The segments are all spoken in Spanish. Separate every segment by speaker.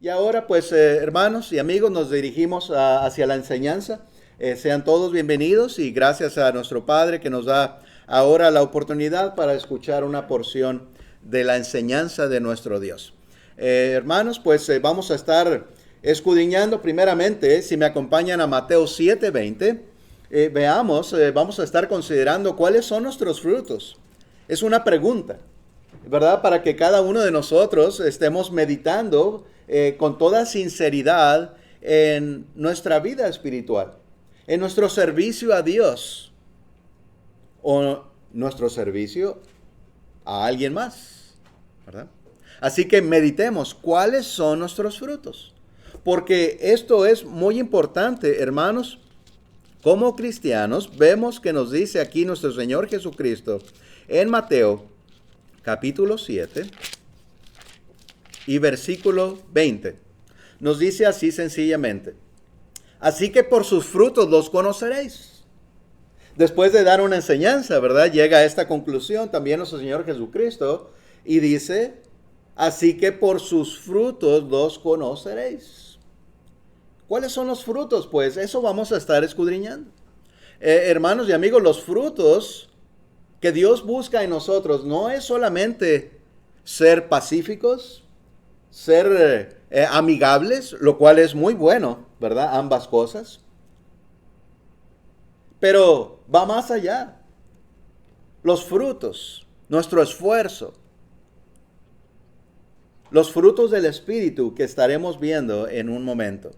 Speaker 1: Y ahora, pues, hermanos y amigos, nos dirigimos hacia la enseñanza. Sean todos bienvenidos y gracias a nuestro Padre que nos da ahora la oportunidad para escuchar una porción de la enseñanza de nuestro Dios. Hermanos, pues vamos a estar escudriñando primeramente, si me acompañan a Mateo 7:20, vamos a estar considerando cuáles son nuestros frutos. Es una pregunta, ¿verdad? Para que cada uno de nosotros estemos meditando con toda sinceridad en nuestra vida espiritual, en nuestro servicio a Dios o nuestro servicio a alguien más, ¿verdad? Así que meditemos cuáles son nuestros frutos, porque esto es muy importante, hermanos. Como cristianos, vemos que nos dice aquí nuestro Señor Jesucristo en Mateo capítulo 7 y versículo 20. Nos dice así sencillamente: así que por sus frutos los conoceréis. Después de dar una enseñanza, ¿verdad? Llega a esta conclusión también nuestro Señor Jesucristo y dice: así que por sus frutos los conoceréis. ¿Cuáles son los frutos? Pues eso vamos a estar escudriñando. Hermanos y amigos, los frutos que Dios busca en nosotros no es solamente ser pacíficos, ser amigables, lo cual es muy bueno, ¿verdad? Ambas cosas. Pero va más allá. Los frutos, nuestro esfuerzo, los frutos del Espíritu que estaremos viendo en un momento.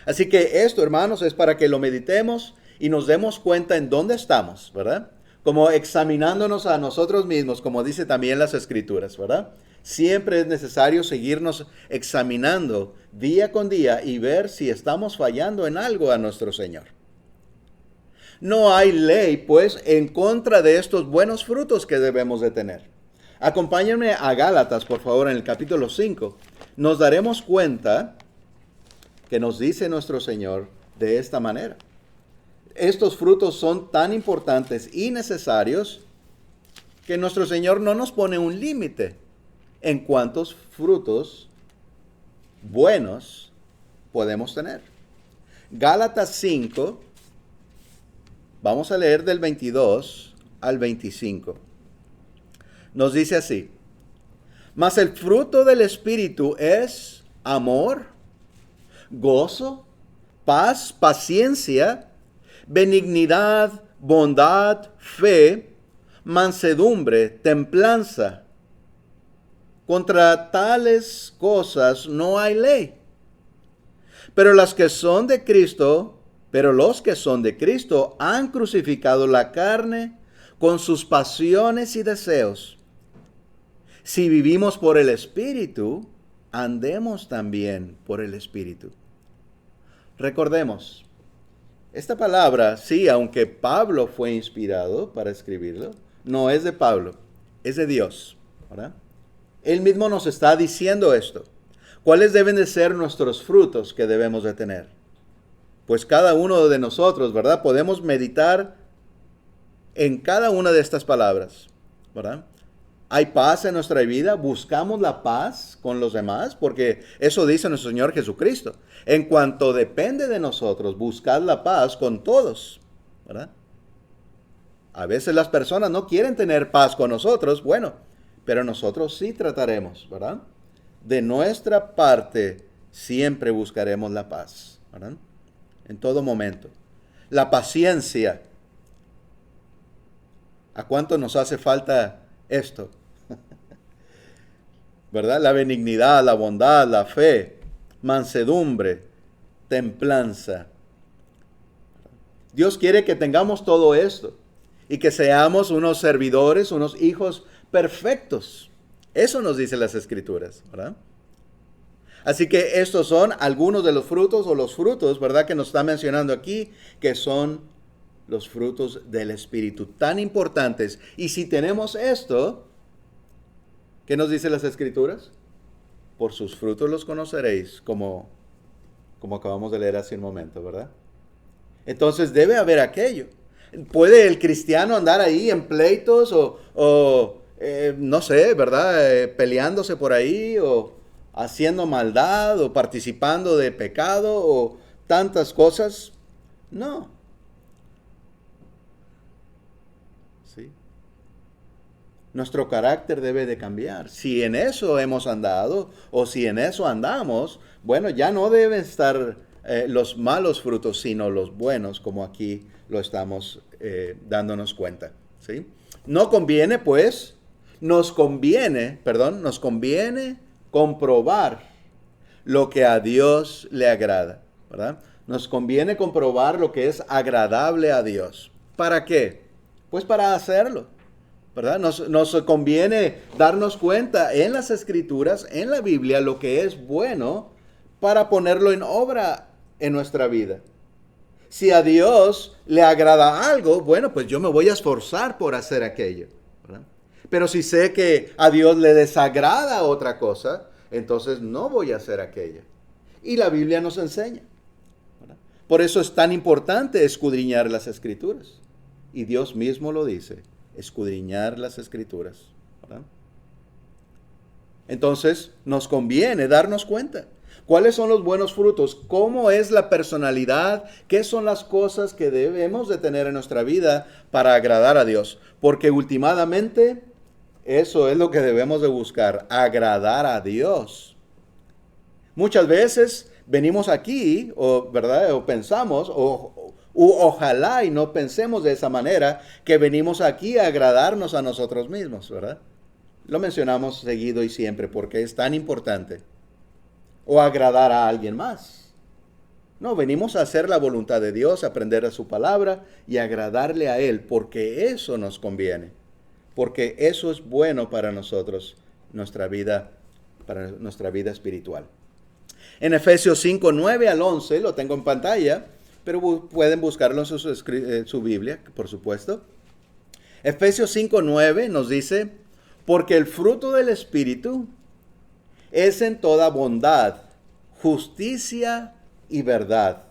Speaker 1: Así que esto, hermanos, es para que lo meditemos y nos demos cuenta en dónde estamos, ¿verdad? Como examinándonos a nosotros mismos, como dice también las Escrituras, ¿verdad? Siempre es necesario seguirnos examinando día con día y ver si estamos fallando en algo a nuestro Señor. No hay ley, pues, en contra de estos buenos frutos que debemos de tener. Acompáñenme a Gálatas, por favor, en el capítulo 5. Nos daremos cuenta que nos dice nuestro Señor de esta manera. Estos frutos son tan importantes y necesarios que nuestro Señor no nos pone un límite en cuántos frutos buenos podemos tener. Gálatas 5, vamos a leer del 22 al 25. Nos dice así: mas el fruto del Espíritu es amor, gozo, paz, paciencia, benignidad, bondad, fe, mansedumbre, templanza. Contra tales cosas no hay ley. Pero los que son de Cristo han crucificado la carne con sus pasiones y deseos. Si vivimos por el Espíritu, andemos también por el Espíritu. Recordemos, esta palabra, sí, aunque Pablo fue inspirado para escribirlo, no es de Pablo, es de Dios, ¿verdad? Él mismo nos está diciendo esto. ¿Cuáles deben de ser nuestros frutos que debemos de tener? Pues cada uno de nosotros, ¿verdad? Podemos meditar en cada una de estas palabras, ¿verdad? ¿Hay paz en nuestra vida? ¿Buscamos la paz con los demás? Porque eso dice nuestro Señor Jesucristo. En cuanto depende de nosotros, buscad la paz con todos, ¿verdad? A veces las personas no quieren tener paz con nosotros, bueno, pero nosotros sí trataremos, ¿verdad? De nuestra parte siempre buscaremos la paz, ¿verdad? En todo momento. La paciencia. ¿A cuánto nos hace falta esto? ¿Verdad? La benignidad, la bondad, la fe, mansedumbre, templanza. Dios quiere que tengamos todo esto y que seamos unos servidores, unos hijos perfectos. Eso nos dice las Escrituras, ¿verdad? Así que estos son algunos de los frutos o los frutos, ¿verdad? Que nos está mencionando aquí, que son los frutos del Espíritu, tan importantes. Y si tenemos esto, ¿qué nos dice las Escrituras? Por sus frutos los conoceréis, como acabamos de leer hace un momento, ¿verdad? Entonces debe haber aquello. ¿Puede el cristiano andar ahí en pleitos o no sé, ¿verdad? Peleándose por ahí o haciendo maldad o participando de pecado o tantas cosas. No. ¿Sí? Nuestro carácter debe de cambiar. Si en eso hemos andado o si en eso andamos, bueno, ya no deben estar los malos frutos, sino los buenos, como aquí lo estamos dándonos cuenta. ¿Sí? No conviene, pues, nos conviene comprobar lo que a Dios le agrada, ¿verdad? Nos conviene comprobar lo que es agradable a Dios. ¿Para qué? Pues para hacerlo, ¿verdad? Nos conviene darnos cuenta en las Escrituras, en la Biblia, lo que es bueno para ponerlo en obra en nuestra vida. Si a Dios le agrada algo, bueno, pues yo me voy a esforzar por hacer aquello, ¿verdad? Pero si sé que a Dios le desagrada otra cosa, entonces no voy a hacer aquello. Y la Biblia nos enseña, ¿verdad? Por eso es tan importante escudriñar las Escrituras. Y Dios mismo lo dice, escudriñar las Escrituras, ¿verdad? Entonces nos conviene darnos cuenta. ¿Cuáles son los buenos frutos? ¿Cómo es la personalidad? ¿Qué son las cosas que debemos de tener en nuestra vida para agradar a Dios? Porque últimamente eso es lo que debemos de buscar, agradar a Dios. Muchas veces venimos aquí, ¿verdad? O pensamos, ojalá y no pensemos de esa manera, que venimos aquí a agradarnos a nosotros mismos, ¿verdad? Lo mencionamos seguido y siempre porque es tan importante. O agradar a alguien más. No, venimos a hacer la voluntad de Dios, aprender de su palabra y agradarle a Él, porque eso nos conviene. Porque eso es bueno para nosotros, para nuestra vida espiritual. En Efesios 5, 9 al 11, lo tengo en pantalla, pero pueden buscarlo en su Biblia, por supuesto. Efesios 5, 9 nos dice, porque el fruto del Espíritu es en toda bondad, justicia y verdad,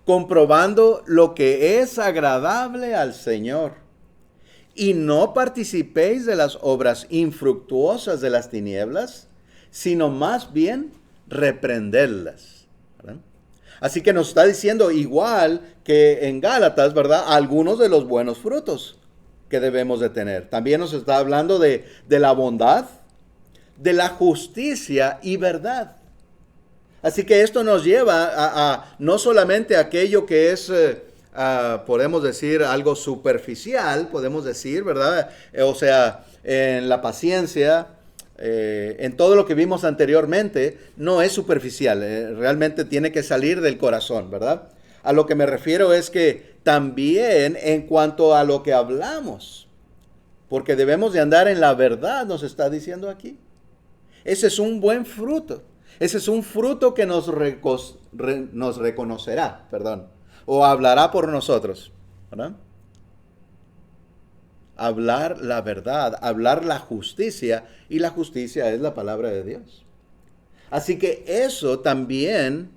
Speaker 1: comprobando lo que es agradable al Señor. Y no participéis de las obras infructuosas de las tinieblas, sino más bien reprenderlas, ¿verdad? Así que nos está diciendo igual que en Gálatas, ¿verdad? Algunos de los buenos frutos que debemos de tener. También nos está hablando de la bondad, de la justicia y verdad. Así que esto nos lleva a no solamente aquello que es, podemos decir, algo superficial, podemos decir, ¿verdad? O sea, en la paciencia, en todo lo que vimos anteriormente, no es superficial, realmente tiene que salir del corazón, ¿verdad? A lo que me refiero es que también en cuanto a lo que hablamos, porque debemos de andar en la verdad, nos está diciendo aquí. Ese es un buen fruto. Ese es un fruto que nos reconocerá, o hablará por nosotros, ¿verdad? Hablar la verdad, hablar la justicia, y la justicia es la palabra de Dios. Así que eso también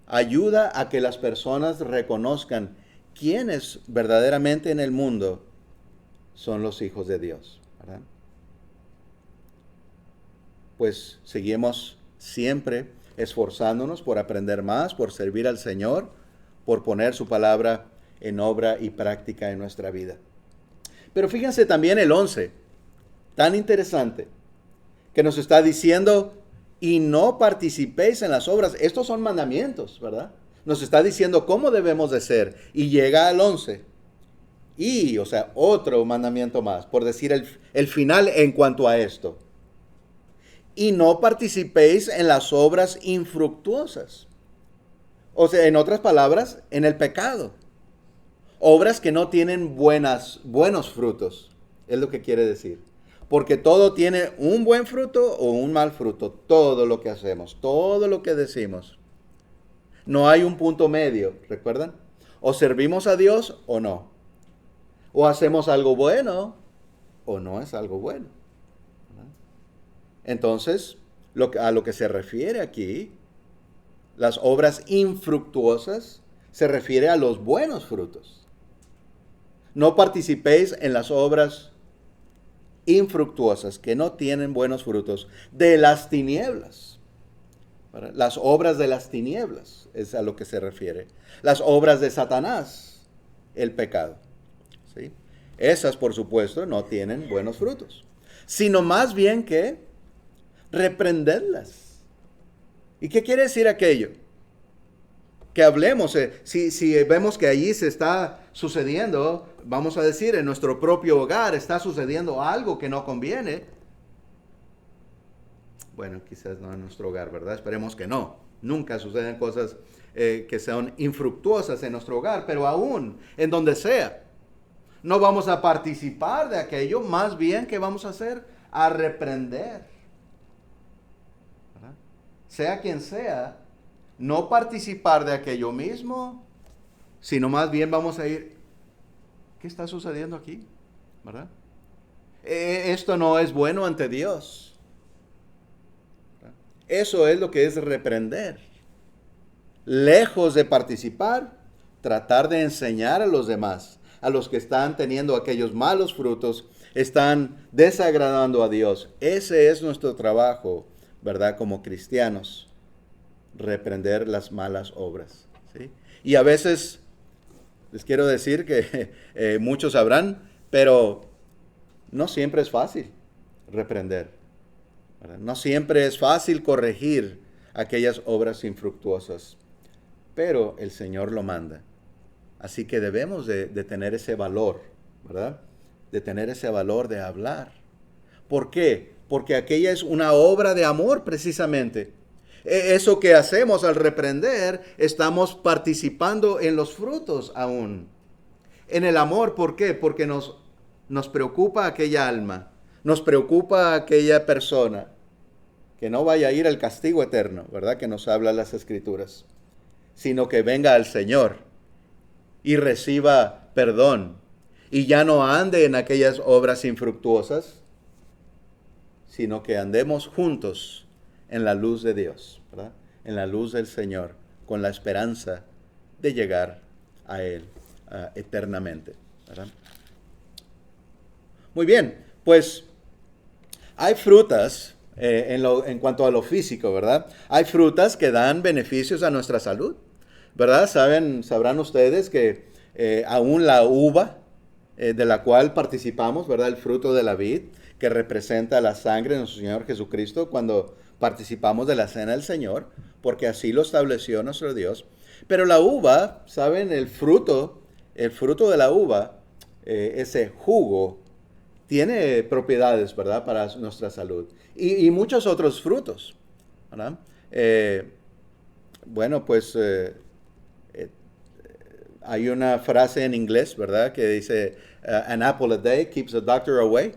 Speaker 1: ayuda a que las personas reconozcan quiénes verdaderamente en el mundo son los hijos de Dios, ¿verdad? Pues seguimos siempre esforzándonos por aprender más, por servir al Señor, por poner su palabra en obra y práctica en nuestra vida. Pero fíjense también el 11, tan interesante, que nos está diciendo, y no participéis en las obras. Estos son mandamientos, ¿verdad? Nos está diciendo cómo debemos de ser. Y llega al 11. Y, o sea, otro mandamiento más, por decir el final en cuanto a esto. Y no participéis en las obras infructuosas. O sea, en otras palabras, en el pecado. Obras que no tienen buenos frutos, es lo que quiere decir. Porque todo tiene un buen fruto o un mal fruto. Todo lo que hacemos, todo lo que decimos. No hay un punto medio, ¿recuerdan? O servimos a Dios o no. O hacemos algo bueno o no es algo bueno. Entonces, a lo que se refiere aquí, las obras infructuosas, se refiere a los buenos frutos. No participéis en las obras infructuosas, que no tienen buenos frutos, de las tinieblas. ¿Verdad? Las obras de las tinieblas es a lo que se refiere. Las obras de Satanás, el pecado. ¿Sí? Esas, por supuesto, no tienen buenos frutos, sino más bien que reprenderlas. ¿Y qué quiere decir aquello? Que hablemos, si vemos que allí se está sucediendo, vamos a decir, en nuestro propio hogar está sucediendo algo que no conviene. Bueno, quizás no en nuestro hogar, ¿verdad? Esperemos que no. Nunca suceden cosas que sean infructuosas en nuestro hogar, pero aún en donde sea. No vamos a participar de aquello, más bien, ¿qué vamos a hacer? A reprender. ¿Verdad? Sea quien sea, no participar de aquello mismo, sino más bien vamos a ir, ¿qué está sucediendo aquí? ¿Verdad? Esto no es bueno ante Dios. ¿Verdad? Eso es lo que es reprender. Lejos de participar, tratar de enseñar a los demás, a los que están teniendo aquellos malos frutos, están desagradando a Dios. Ese es nuestro trabajo, ¿verdad? Como cristianos, reprender las malas obras. ¿Sí? Y a veces, les quiero decir que muchos sabrán, pero no siempre es fácil reprender. ¿Verdad? No siempre es fácil corregir aquellas obras infructuosas, pero el Señor lo manda. Así que debemos de tener ese valor, ¿verdad? De tener ese valor de hablar. ¿Por qué? Porque aquella es una obra de amor precisamente. Eso que hacemos al reprender, estamos participando en los frutos aún. En el amor, ¿por qué? Porque nos preocupa aquella alma, nos preocupa aquella persona, que no vaya a ir al castigo eterno, ¿verdad? Que nos habla las Escrituras, sino que venga al Señor y reciba perdón y ya no ande en aquellas obras infructuosas, sino que andemos juntos en la luz de Dios, ¿verdad? En la luz del Señor, con la esperanza de llegar a Él eternamente, ¿verdad? Muy bien, pues hay frutas en cuanto a lo físico, ¿verdad? Hay frutas que dan beneficios a nuestra salud, ¿verdad? Sabrán ustedes que aún la uva de la cual participamos, ¿verdad? El fruto de la vid, que representa la sangre de nuestro Señor Jesucristo cuando participamos de la cena del Señor, porque así lo estableció nuestro Dios. Pero la uva, ¿saben? El fruto de la uva, ese jugo, tiene propiedades, ¿verdad? Para nuestra salud. Y muchos otros frutos, ¿verdad? Bueno, pues hay una frase en inglés, ¿verdad? Que dice, an apple a day keeps the doctor away,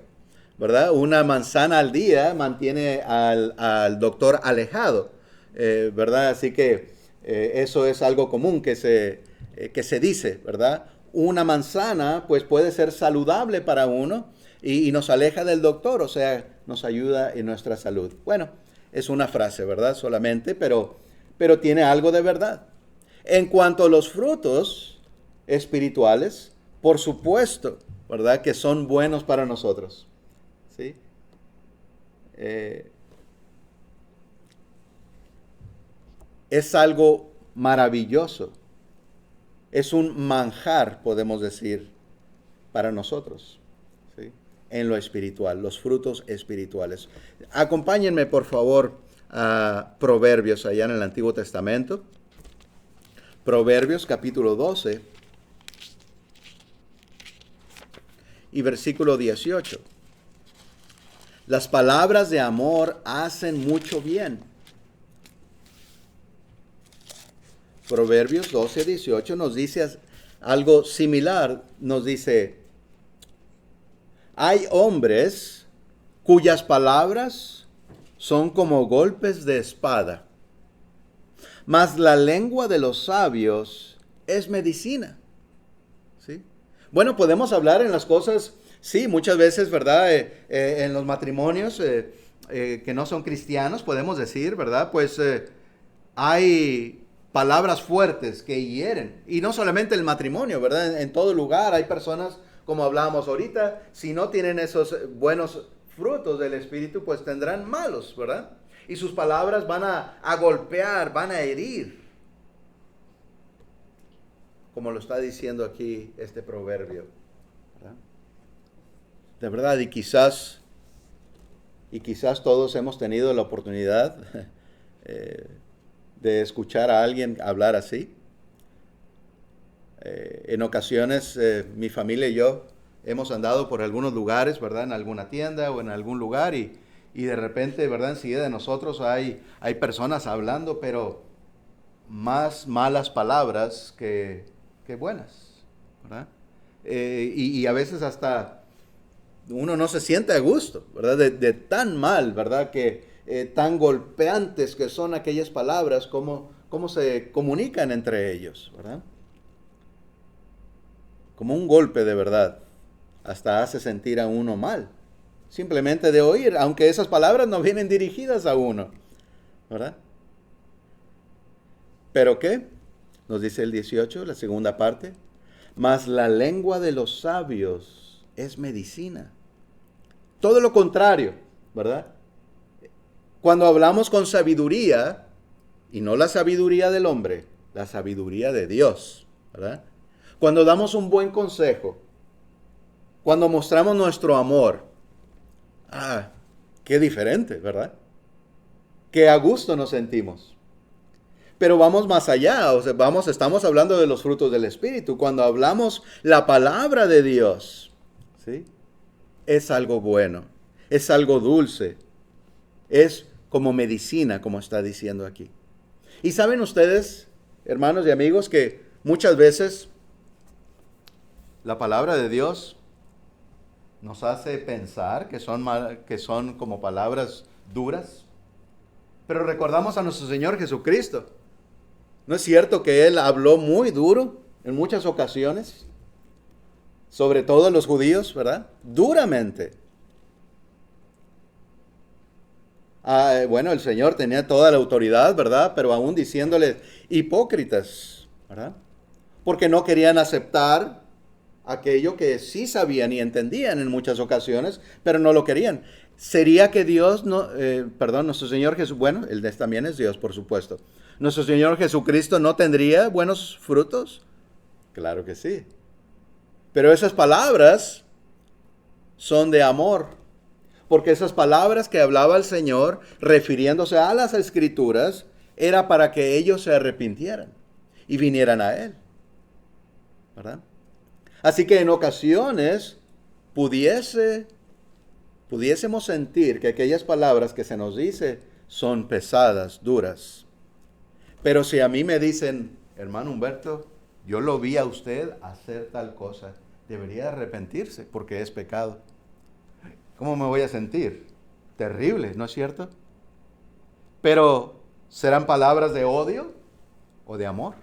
Speaker 1: ¿verdad? Una manzana al día mantiene al doctor alejado, ¿verdad? Así que eso es algo común que se dice, ¿verdad? Una manzana, pues, puede ser saludable para uno y nos aleja del doctor, o sea, nos ayuda en nuestra salud. Bueno, es una frase, ¿verdad? Solamente, pero tiene algo de verdad. En cuanto a los frutos espirituales, por supuesto, ¿verdad? Que son buenos para nosotros. ¿Sí? Es algo maravilloso. Es un manjar, podemos decir, para nosotros. ¿Sí? En lo espiritual, los frutos espirituales. Acompáñenme, por favor, a Proverbios, allá en el Antiguo Testamento. Proverbios capítulo 12 y versículo 18. Las palabras de amor hacen mucho bien. Proverbios 12, 18 nos dice algo similar. Nos dice, hay hombres cuyas palabras son como golpes de espada, mas la lengua de los sabios es medicina. ¿Sí? Bueno, podemos hablar en las cosas, sí, muchas veces, ¿verdad? En los matrimonios que no son cristianos, podemos decir, ¿verdad? Pues hay palabras fuertes que hieren. Y no solamente el matrimonio, ¿verdad? En todo lugar hay personas como hablábamos ahorita, si no tienen esos buenos frutos del Espíritu, pues tendrán malos, ¿verdad? Y sus palabras van a golpear, van a herir, como lo está diciendo aquí este proverbio, ¿verdad? De verdad, y quizás todos hemos tenido la oportunidad de escuchar a alguien hablar así. En ocasiones mi familia y yo hemos andado por algunos lugares, ¿verdad? En alguna tienda o en algún lugar y de repente, ¿verdad? Enseguida de nosotros hay personas hablando, pero más malas palabras que buenas, ¿verdad? Y a veces hasta uno no se siente a gusto, ¿verdad? De tan mal, ¿verdad? Que tan golpeantes que son aquellas palabras, cómo se comunican entre ellos, ¿verdad? Como un golpe de verdad, hasta hace sentir a uno mal, simplemente de oír, aunque esas palabras no vienen dirigidas a uno, ¿verdad? ¿Pero qué? Nos dice el 18, la segunda parte. Mas la lengua de los sabios es medicina. Todo lo contrario, ¿verdad? Cuando hablamos con sabiduría, y no la sabiduría del hombre, la sabiduría de Dios, ¿verdad? Cuando damos un buen consejo, cuando mostramos nuestro amor, qué diferente, ¿verdad? Qué a gusto nos sentimos. Pero vamos más allá, o sea, estamos hablando de los frutos del Espíritu. Cuando hablamos la palabra de Dios, ¿sí? Es algo bueno, es algo dulce, es como medicina, como está diciendo aquí. Y saben ustedes, hermanos y amigos, que muchas veces la palabra de Dios nos hace pensar que son como palabras duras, pero recordamos a nuestro Señor Jesucristo. ¿No es cierto que Él habló muy duro en muchas ocasiones? Sobre todo a los judíos, ¿verdad? Duramente. Bueno, el Señor tenía toda la autoridad, ¿verdad? Pero aún diciéndoles hipócritas, ¿verdad? Porque no querían aceptar aquello que sí sabían y entendían en muchas ocasiones, pero no lo querían. ¿Sería que Dios, nuestro Señor Jesús, bueno, Él también es Dios, por supuesto, nuestro Señor Jesucristo no tendría buenos frutos? Claro que sí. Pero esas palabras son de amor, porque esas palabras que hablaba el Señor, refiriéndose a las Escrituras, era para que ellos se arrepintieran y vinieran a Él, ¿verdad? Así que en ocasiones pudiésemos sentir que aquellas palabras que se nos dice son pesadas, duras. Pero si a mí me dicen, hermano Humberto, yo lo vi a usted hacer tal cosa, debería arrepentirse porque es pecado. ¿Cómo me voy a sentir? Terrible, ¿no es cierto? Pero, ¿serán palabras de odio o de amor?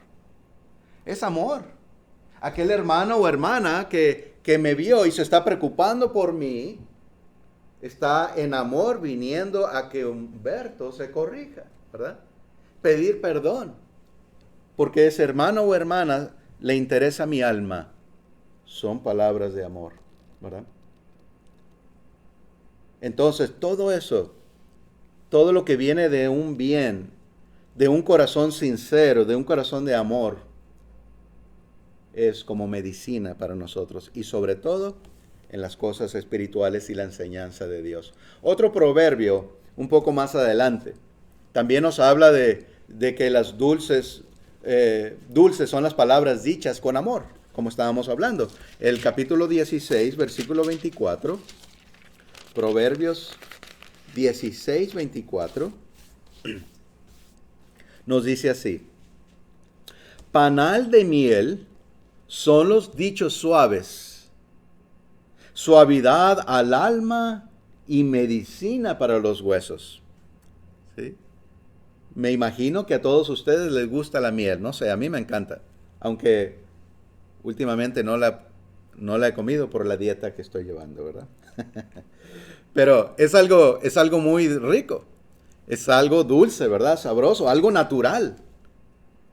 Speaker 1: Es amor. Aquel hermano o hermana que me vio y se está preocupando por mí, está en amor viniendo a que Humberto se corrija, ¿verdad? Pedir perdón, porque ese hermano o hermana le interesa mi alma. Son palabras de amor, ¿verdad? Entonces, todo eso, todo lo que viene de un bien, de un corazón sincero, de un corazón de amor, es como medicina para nosotros y sobre todo en las cosas espirituales y la enseñanza de Dios. Otro proverbio, un poco más adelante, también nos habla de que las dulces son las palabras dichas con amor, como estábamos hablando. El capítulo 16, versículo 24, Proverbios 16, 24, nos dice así: panal de miel son los dichos suaves, suavidad al alma y medicina para los huesos. ¿Sí? Me imagino que a todos ustedes les gusta la miel, no sé, a mí me encanta, aunque últimamente no la he comido por la dieta que estoy llevando, ¿verdad? Pero es algo muy rico, es algo dulce, ¿verdad? Sabroso, algo natural,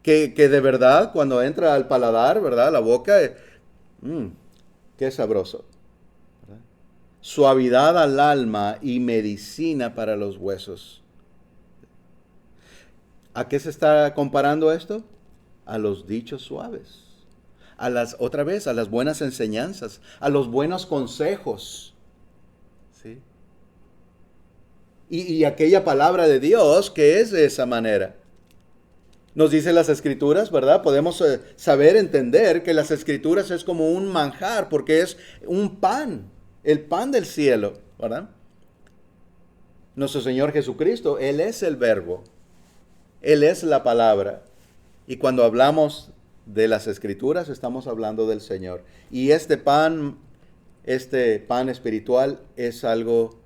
Speaker 1: que de verdad cuando entra al paladar, ¿verdad? La boca, Qué sabroso. ¿Verdad? Suavidad al alma y medicina para los huesos. ¿A qué se está comparando esto? A los dichos suaves. Otra vez, a las buenas enseñanzas, a los buenos consejos. ¿Sí? Y aquella palabra de Dios que es de esa manera. Nos dicen las escrituras, ¿verdad? Podemos saber, entender que las escrituras es como un manjar, porque es un pan, el pan del cielo, ¿verdad? Nuestro Señor Jesucristo, Él es el verbo, Él es la palabra. Y cuando hablamos de las escrituras, estamos hablando del Señor. Y este pan espiritual es algo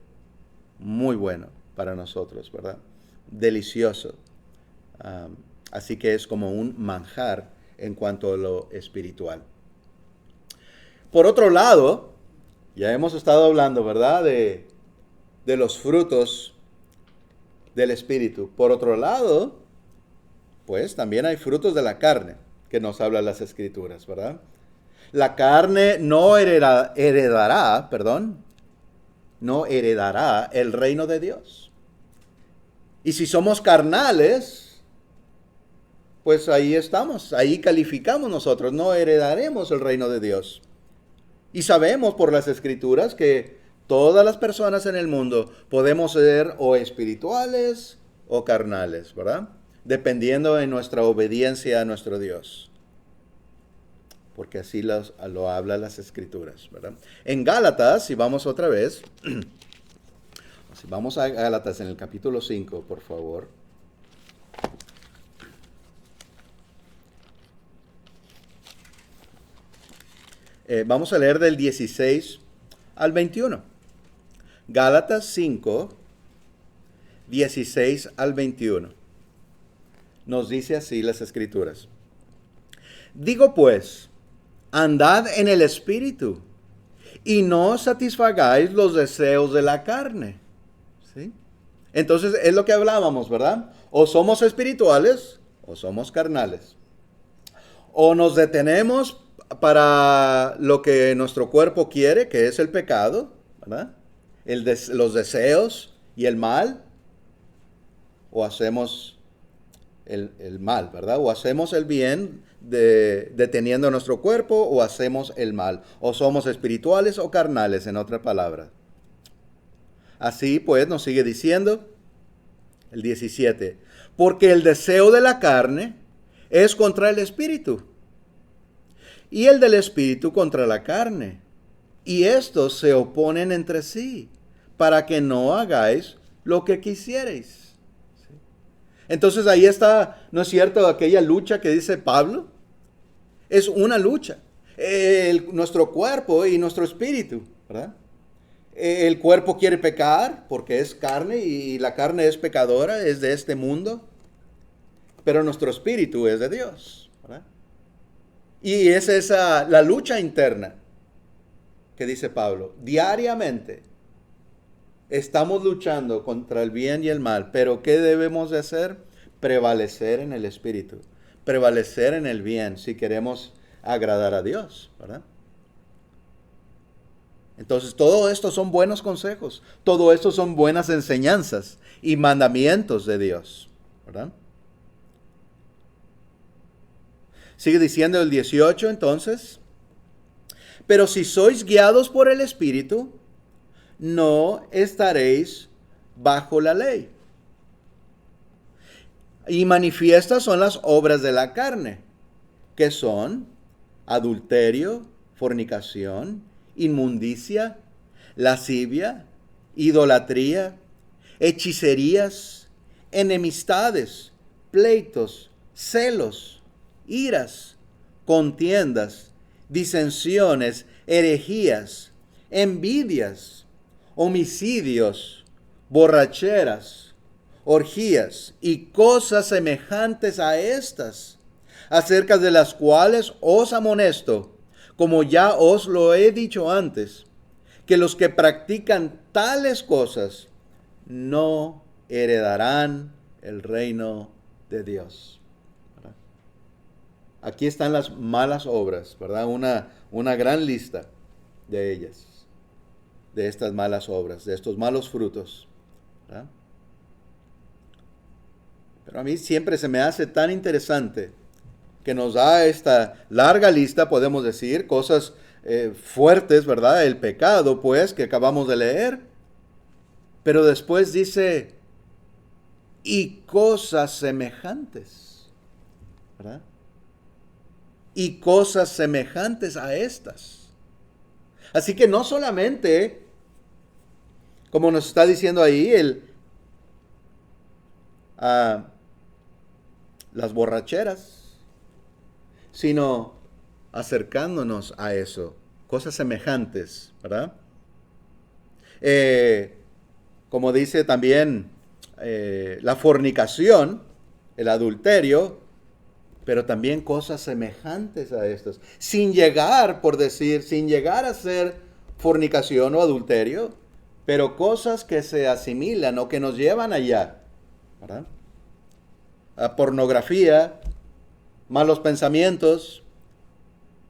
Speaker 1: muy bueno para nosotros, ¿verdad? Delicioso. Así que es como un manjar en cuanto a lo espiritual. Por otro lado, ya hemos estado hablando, ¿verdad? De los frutos del Espíritu. Por otro lado, pues también hay frutos de la carne que nos hablan las Escrituras, ¿verdad? La carne no heredará el reino de Dios. Y si somos carnales, pues ahí estamos, ahí calificamos nosotros, no heredaremos el reino de Dios. Y sabemos por las Escrituras que todas las personas en el mundo podemos ser o espirituales o carnales, ¿verdad? Dependiendo de nuestra obediencia a nuestro Dios. Porque así lo habla las Escrituras, ¿verdad? En Gálatas, si vamos otra vez, si vamos a Gálatas en el capítulo 5, por favor. Vamos a leer del 16 al 21. Gálatas 5, 16 al 21. Nos dice así las Escrituras. Digo pues, andad en el Espíritu, y no satisfagáis los deseos de la carne. ¿Sí? Entonces es lo que hablábamos, ¿verdad? O somos espirituales o somos carnales. O nos detenemos para lo que nuestro cuerpo quiere, que es el pecado, ¿verdad? Los deseos y el mal, o hacemos el mal, ¿verdad? O hacemos el bien deteniendo nuestro cuerpo, o hacemos el mal. O somos espirituales o carnales, en otra palabra. Así pues nos sigue diciendo el 17. Porque el deseo de la carne es contra el espíritu, y el del espíritu contra la carne. Y estos se oponen entre sí, para que no hagáis lo que quisierais. Entonces ahí está, ¿no es cierto?, aquella lucha que dice Pablo. Es una lucha. Nuestro cuerpo y nuestro espíritu, ¿verdad? El cuerpo quiere pecar porque es carne y la carne es pecadora, es de este mundo. Pero nuestro espíritu es de Dios, ¿verdad? Y es esa la lucha interna que dice Pablo. Diariamente estamos luchando contra el bien y el mal, pero ¿qué debemos de hacer? Prevalecer en el espíritu, prevalecer en el bien si queremos agradar a Dios, ¿verdad? Entonces, todo esto son buenos consejos, todo esto son buenas enseñanzas y mandamientos de Dios, ¿verdad? Sigue diciendo el 18 entonces. Pero si sois guiados por el Espíritu, no estaréis bajo la ley. Y manifiestas son las obras de la carne, que son adulterio, fornicación, inmundicia, lascivia, idolatría, hechicerías, enemistades, pleitos, celos, iras, contiendas, disensiones, herejías, envidias, homicidios, borracheras, orgías y cosas semejantes a estas, acerca de las cuales os amonesto, como ya os lo he dicho antes, que los que practican tales cosas no heredarán el reino de Dios. ¿Verdad? Aquí están las malas obras, ¿verdad? Una gran lista. de ellas, de estas malas obras, de estos malos frutos, ¿verdad? Pero a mí siempre se me hace tan interesante que nos da esta larga lista, podemos decir, cosas fuertes, ¿verdad? El pecado, pues, que acabamos de leer. Pero después dice, y cosas semejantes, ¿verdad? Y cosas semejantes a estas. Así que no solamente, como nos está diciendo ahí, las borracheras, sino acercándonos a eso, cosas semejantes, ¿verdad? Como dice también la fornicación, el adulterio, pero también cosas semejantes a estas, sin llegar, por decir, sin llegar a ser fornicación o adulterio, pero cosas que se asimilan o que nos llevan allá, ¿verdad? A pornografía, malos pensamientos,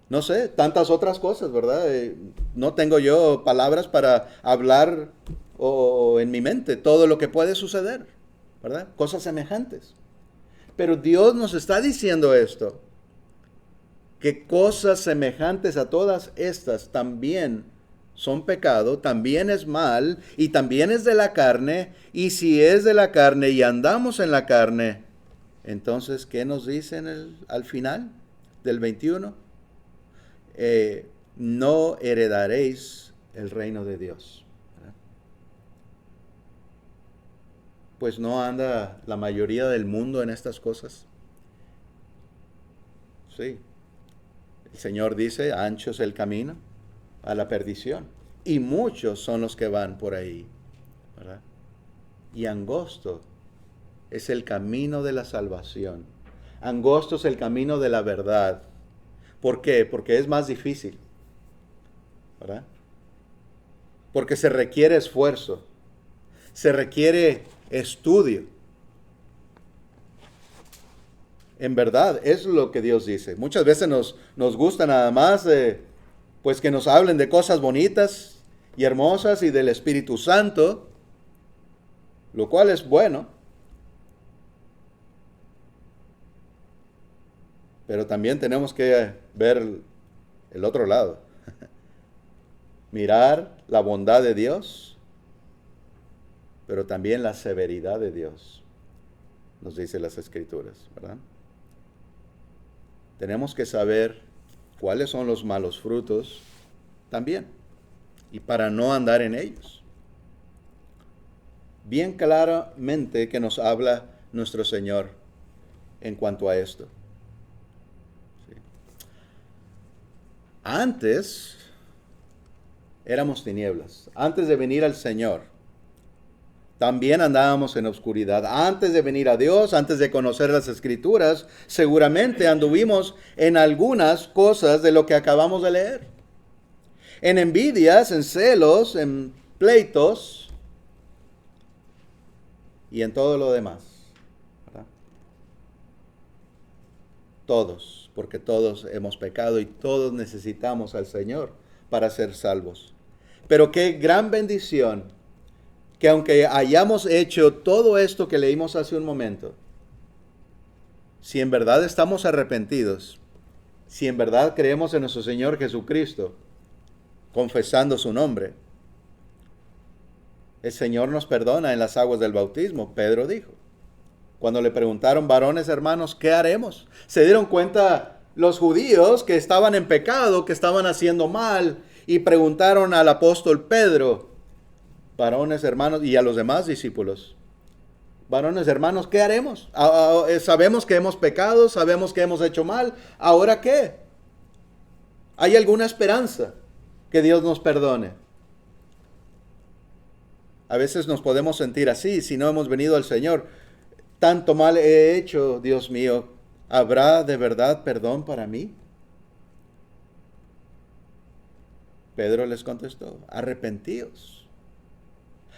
Speaker 1: no sé, tantas otras cosas, ¿verdad? No tengo yo palabras para hablar o en mi mente todo lo que puede suceder, ¿verdad? Cosas semejantes. Pero Dios nos está diciendo esto, que cosas semejantes a todas estas también son pecado, también es mal y también es de la carne. Y si es de la carne y andamos en la carne, entonces, ¿qué nos dice al final del 21? No heredaréis el reino de Dios. ¿Verdad? Pues no anda la mayoría del mundo en estas cosas. Sí. El Señor dice, ancho es el camino a la perdición. Y muchos son los que van por ahí. ¿Verdad? Y angosto es el camino de la salvación. Angosto es el camino de la verdad. ¿Por qué? Porque es más difícil, ¿verdad? Porque se requiere esfuerzo, se requiere estudio. En verdad, es lo que Dios dice. Muchas veces nos gusta nada más, pues que nos hablen de cosas bonitas y hermosas y del Espíritu Santo, lo cual es bueno. Pero también tenemos que ver el otro lado. Mirar la bondad de Dios, pero también la severidad de Dios, nos dice las Escrituras, ¿verdad? Tenemos que saber cuáles son los malos frutos también, y para no andar en ellos. Bien claramente que nos habla nuestro Señor en cuanto a esto. Antes éramos tinieblas. Antes de venir al Señor, también andábamos en oscuridad. Antes de venir a Dios, antes de conocer las Escrituras, seguramente anduvimos en algunas cosas de lo que acabamos de leer. En envidias, en celos, en pleitos y en todo lo demás. ¿Verdad? Todos, porque todos hemos pecado y todos necesitamos al Señor para ser salvos. Pero qué gran bendición que aunque hayamos hecho todo esto que leímos hace un momento, si en verdad estamos arrepentidos, si en verdad creemos en nuestro Señor Jesucristo, confesando su nombre, el Señor nos perdona en las aguas del bautismo, Pedro dijo. Cuando le preguntaron, varones hermanos, ¿qué haremos? Se dieron cuenta los judíos que estaban en pecado, que estaban haciendo mal, y preguntaron al apóstol Pedro, varones hermanos, y a los demás discípulos, varones hermanos, ¿qué haremos? Sabemos que hemos pecado, sabemos que hemos hecho mal, ¿ahora qué? ¿Hay alguna esperanza que Dios nos perdone? A veces nos podemos sentir así si no hemos venido al Señor. Tanto mal he hecho, Dios mío, ¿habrá de verdad perdón para mí? Pedro les contestó, arrepentíos.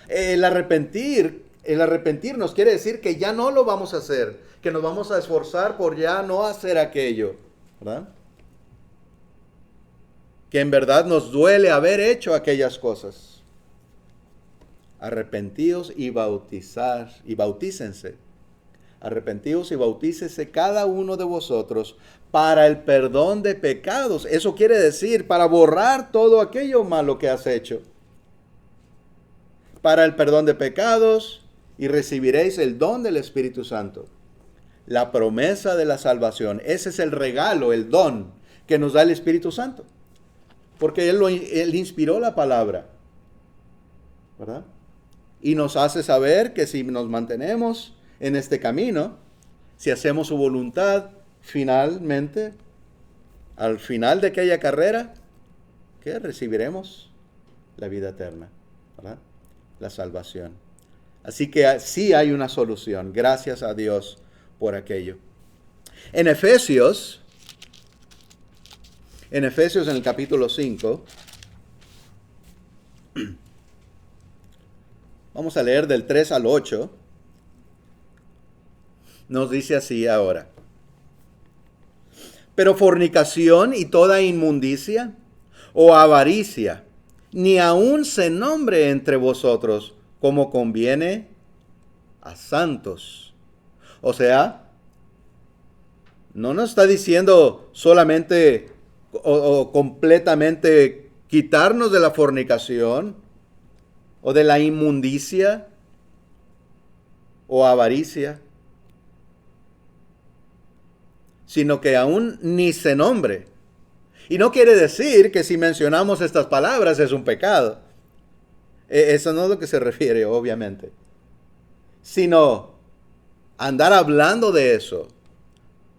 Speaker 1: El arrepentirnos quiere decir que ya no lo vamos a hacer, que nos vamos a esforzar por ya no hacer aquello, ¿verdad? que en verdad nos duele haber hecho aquellas cosas. Arrepentíos y bautícense. Arrepentíos y bautícese cada uno de vosotros para el perdón de pecados. Eso quiere decir para borrar todo aquello malo que has hecho. Para el perdón de pecados, y recibiréis el don del Espíritu Santo. La promesa de la salvación. Ese es el regalo, el don que nos da el Espíritu Santo. Porque Él inspiró la palabra, ¿verdad? Y nos hace saber que si nos mantenemos en este camino, si hacemos su voluntad, finalmente, al final de aquella carrera, ¿qué? Recibiremos la vida eterna, ¿verdad? La salvación. Así que sí hay una solución. Gracias a Dios por aquello. En Efesios en el capítulo 5, vamos a leer del 3 al 8, nos dice así ahora. Pero fornicación y toda inmundicia o avaricia, ni aun se nombre entre vosotros como conviene a santos. O sea, no nos está diciendo solamente o completamente quitarnos de la fornicación o de la inmundicia o avaricia, sino que aún ni se nombre. Y no quiere decir que si mencionamos estas palabras es un pecado. Eso no es lo que se refiere, obviamente. Sino andar hablando de eso.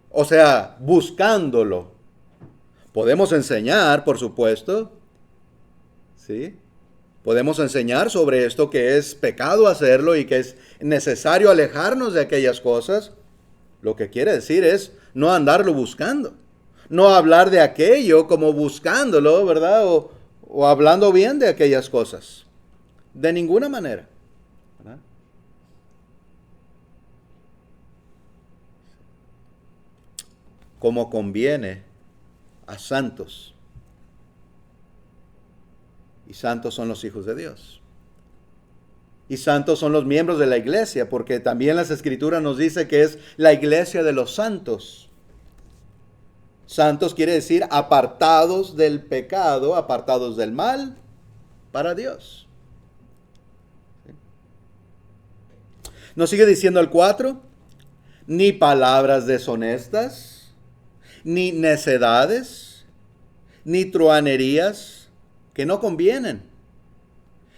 Speaker 1: O sea, buscándolo. Podemos enseñar, por supuesto. ¿Sí? Podemos enseñar sobre esto, que es pecado hacerlo y que es necesario alejarnos de aquellas cosas. Lo que quiere decir es no andarlo buscando. No hablar de aquello como buscándolo, ¿verdad? O hablando bien de aquellas cosas. De ninguna manera, ¿verdad? Como conviene a santos. Y santos son los hijos de Dios. Y santos son los miembros de la iglesia, porque también las Escrituras nos dice que es la iglesia de los santos. Santos quiere decir apartados del pecado, apartados del mal, para Dios. Nos sigue diciendo el 4, ni palabras deshonestas, ni necedades, ni truhanerías que no convienen,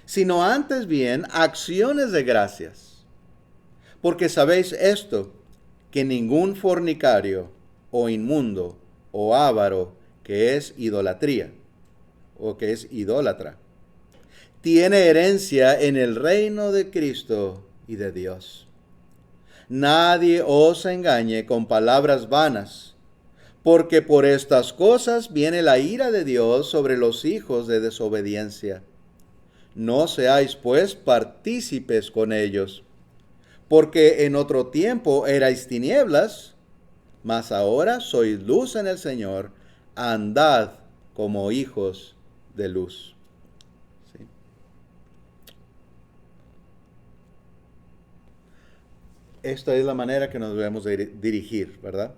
Speaker 1: sino antes bien acciones de gracias. Porque sabéis esto, que ningún fornicario o inmundo o avaro, que es idolatría o que es idólatra, tiene herencia en el reino de Cristo y de Dios. Nadie os engañe con palabras vanas, porque por estas cosas viene la ira de Dios sobre los hijos de desobediencia. No seáis pues partícipes con ellos, porque en otro tiempo erais tinieblas, mas ahora sois luz en el Señor. Andad como hijos de luz. ¿Sí? Esta es la manera que nos debemos dirigir, ¿verdad?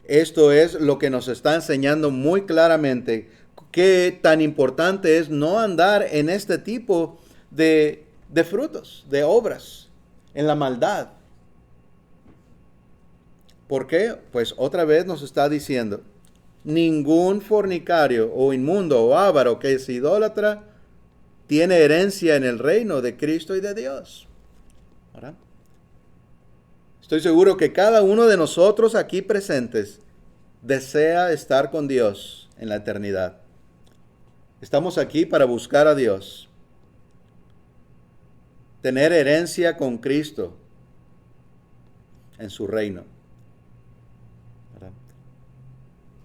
Speaker 1: Esto es lo que nos está enseñando muy claramente qué tan importante es no andar en este tipo de frutos, de obras, en la maldad. ¿Por qué? Pues otra vez nos está diciendo, ningún fornicario o inmundo o avaro que es idólatra tiene herencia en el reino de Cristo y de Dios. ¿Verdad? Estoy seguro que cada uno de nosotros aquí presentes desea estar con Dios en la eternidad. Estamos aquí para buscar a Dios, tener herencia con Cristo en su reino. ¿Verdad?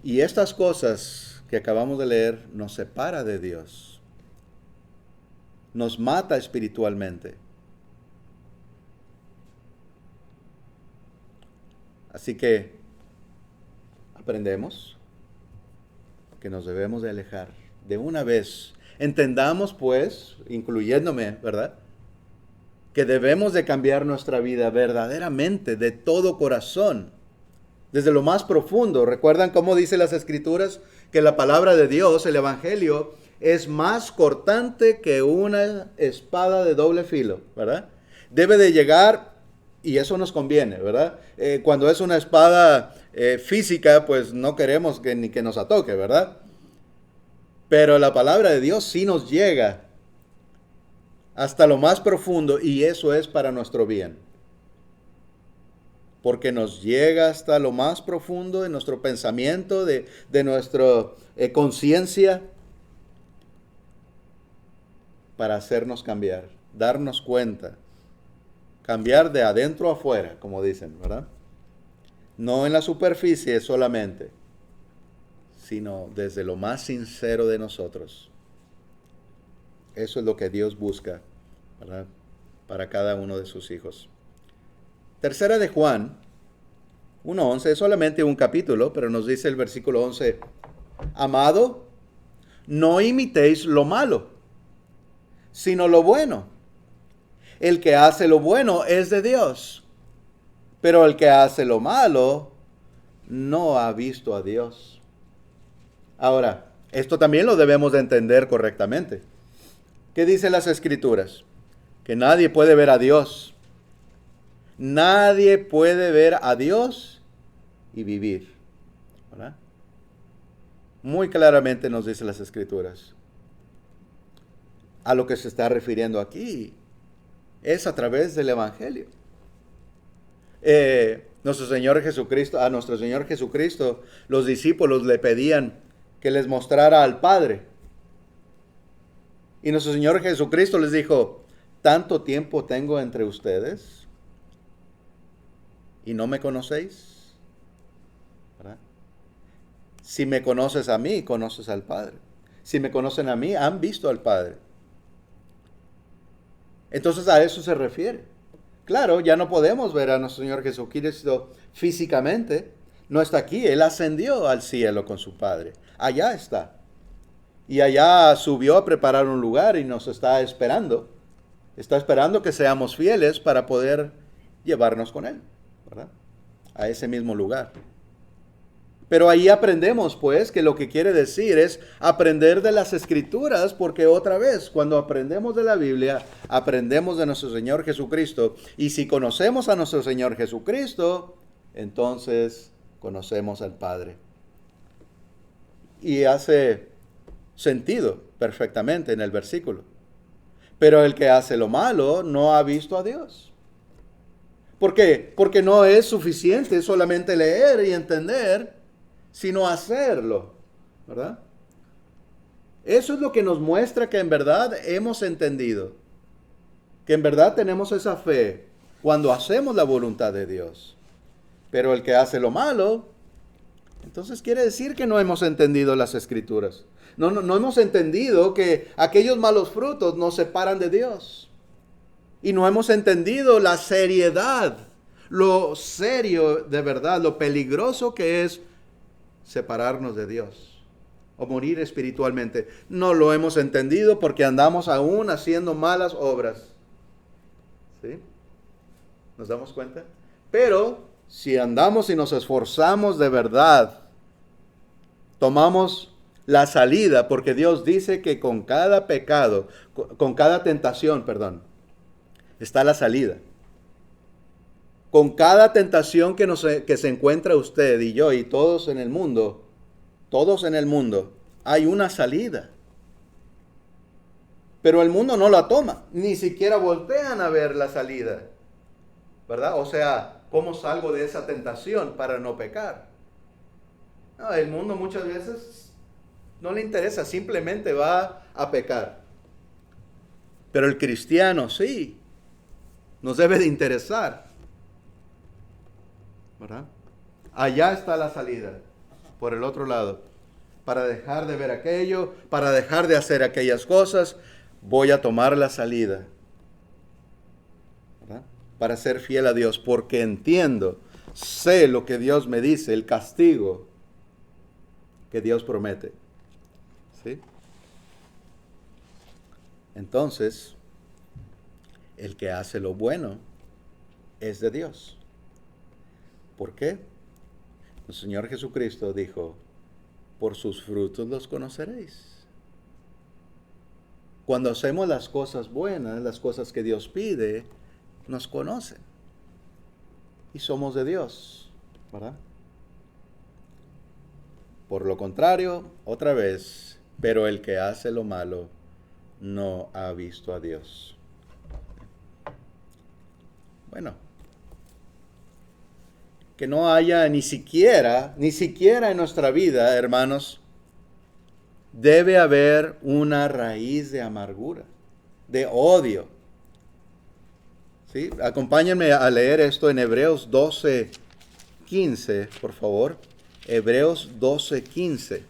Speaker 1: Y estas cosas que acabamos de leer nos separa de Dios, nos mata espiritualmente. Así que aprendemos que nos debemos de alejar de una vez. Entendamos pues, incluyéndome, ¿verdad?, que debemos de cambiar nuestra vida verdaderamente, de todo corazón, desde lo más profundo. ¿Recuerdan cómo dice las Escrituras? Que la palabra de Dios, el Evangelio, es más cortante que una espada de doble filo, ¿verdad? Debe de llegar, y eso nos conviene, ¿verdad? Cuando es una espada física, pues no queremos ni que nos atoque, ¿verdad? Pero la palabra de Dios sí nos llega hasta lo más profundo, y eso es para nuestro bien. Porque nos llega hasta lo más profundo de nuestro pensamiento, de nuestra conciencia, para hacernos cambiar, darnos cuenta, cambiar de adentro a afuera, como dicen, ¿verdad? No en la superficie solamente, sino desde lo más sincero de nosotros. Eso es lo que Dios busca, ¿verdad?, para cada uno de sus hijos. Tercera de Juan 1:11, es solamente un capítulo, pero nos dice el versículo 11, amado, no imitéis lo malo, sino lo bueno. El que hace lo bueno es de Dios, pero el que hace lo malo no ha visto a Dios. Ahora, esto también lo debemos de entender correctamente. ¿Qué dicen las Escrituras? Que nadie puede ver a Dios. Nadie puede ver a Dios y vivir, ¿verdad? Muy claramente nos dicen las Escrituras. A lo que se está refiriendo aquí es a través del Evangelio. Nuestro Señor Jesucristo, a nuestro Señor Jesucristo, los discípulos le pedían que les mostrara al Padre. Y nuestro Señor Jesucristo les dijo, ¿tanto tiempo tengo entre ustedes y no me conocéis? ¿Verdad? Si me conoces a mí, conoces al Padre. Si me conocen a mí, han visto al Padre. Entonces a eso se refiere. Claro, ya no podemos ver a nuestro Señor Jesucristo físicamente. No está aquí, Él ascendió al cielo con su Padre. Allá está. Y allá subió a preparar un lugar y nos está esperando. Está esperando que seamos fieles para poder llevarnos con Él, ¿verdad?, a ese mismo lugar. Pero ahí aprendemos, pues, que lo que quiere decir es aprender de las Escrituras, porque otra vez, cuando aprendemos de la Biblia, aprendemos de nuestro Señor Jesucristo. Y si conocemos a nuestro Señor Jesucristo, entonces conocemos al Padre. Y hace sentido perfectamente en el versículo. Pero el que hace lo malo no ha visto a Dios. ¿Por qué? Porque no es suficiente solamente leer y entender, sino hacerlo, ¿verdad? Eso es lo que nos muestra que en verdad hemos entendido, que en verdad tenemos esa fe cuando hacemos la voluntad de Dios. Pero el que hace lo malo, entonces quiere decir que no hemos entendido las Escrituras. No hemos entendido que aquellos malos frutos nos separan de Dios. Y no hemos entendido la seriedad, lo serio de verdad, lo peligroso que es separarnos de Dios o morir espiritualmente. No lo hemos entendido porque andamos aún haciendo malas obras. ¿Sí? ¿Nos damos cuenta? Pero si andamos y nos esforzamos de verdad, tomamos la salida, porque Dios dice que con cada pecado, con cada tentación, está la salida. Con cada tentación que se encuentra usted y yo y todos en el mundo, hay una salida. Pero el mundo no la toma, ni siquiera voltean a ver la salida, ¿verdad? O sea, ¿cómo salgo de esa tentación para no pecar? No, el mundo muchas veces no le interesa, simplemente va a pecar. Pero el cristiano sí, nos debe de interesar, ¿verdad? Allá está la salida, por el otro lado. Para dejar de ver aquello, para dejar de hacer aquellas cosas, voy a tomar la salida, ¿verdad?, para ser fiel a Dios, porque entiendo, sé lo que Dios me dice, el castigo que Dios promete. ¿Sí? entonces el que hace lo bueno es de Dios. ¿Por qué? El Señor Jesucristo dijo, por sus frutos los conoceréis. Cuando hacemos las cosas buenas, las cosas que Dios pide, nos conocen. Y somos de Dios, ¿verdad? Por lo contrario, otra vez, pero el que hace lo malo no ha visto a Dios. Bueno, que no haya ni siquiera en nuestra vida, hermanos, debe haber una raíz de amargura, de odio. ¿Sí? Acompáñenme a leer esto en Hebreos 12:15, por favor. Hebreos 12:15.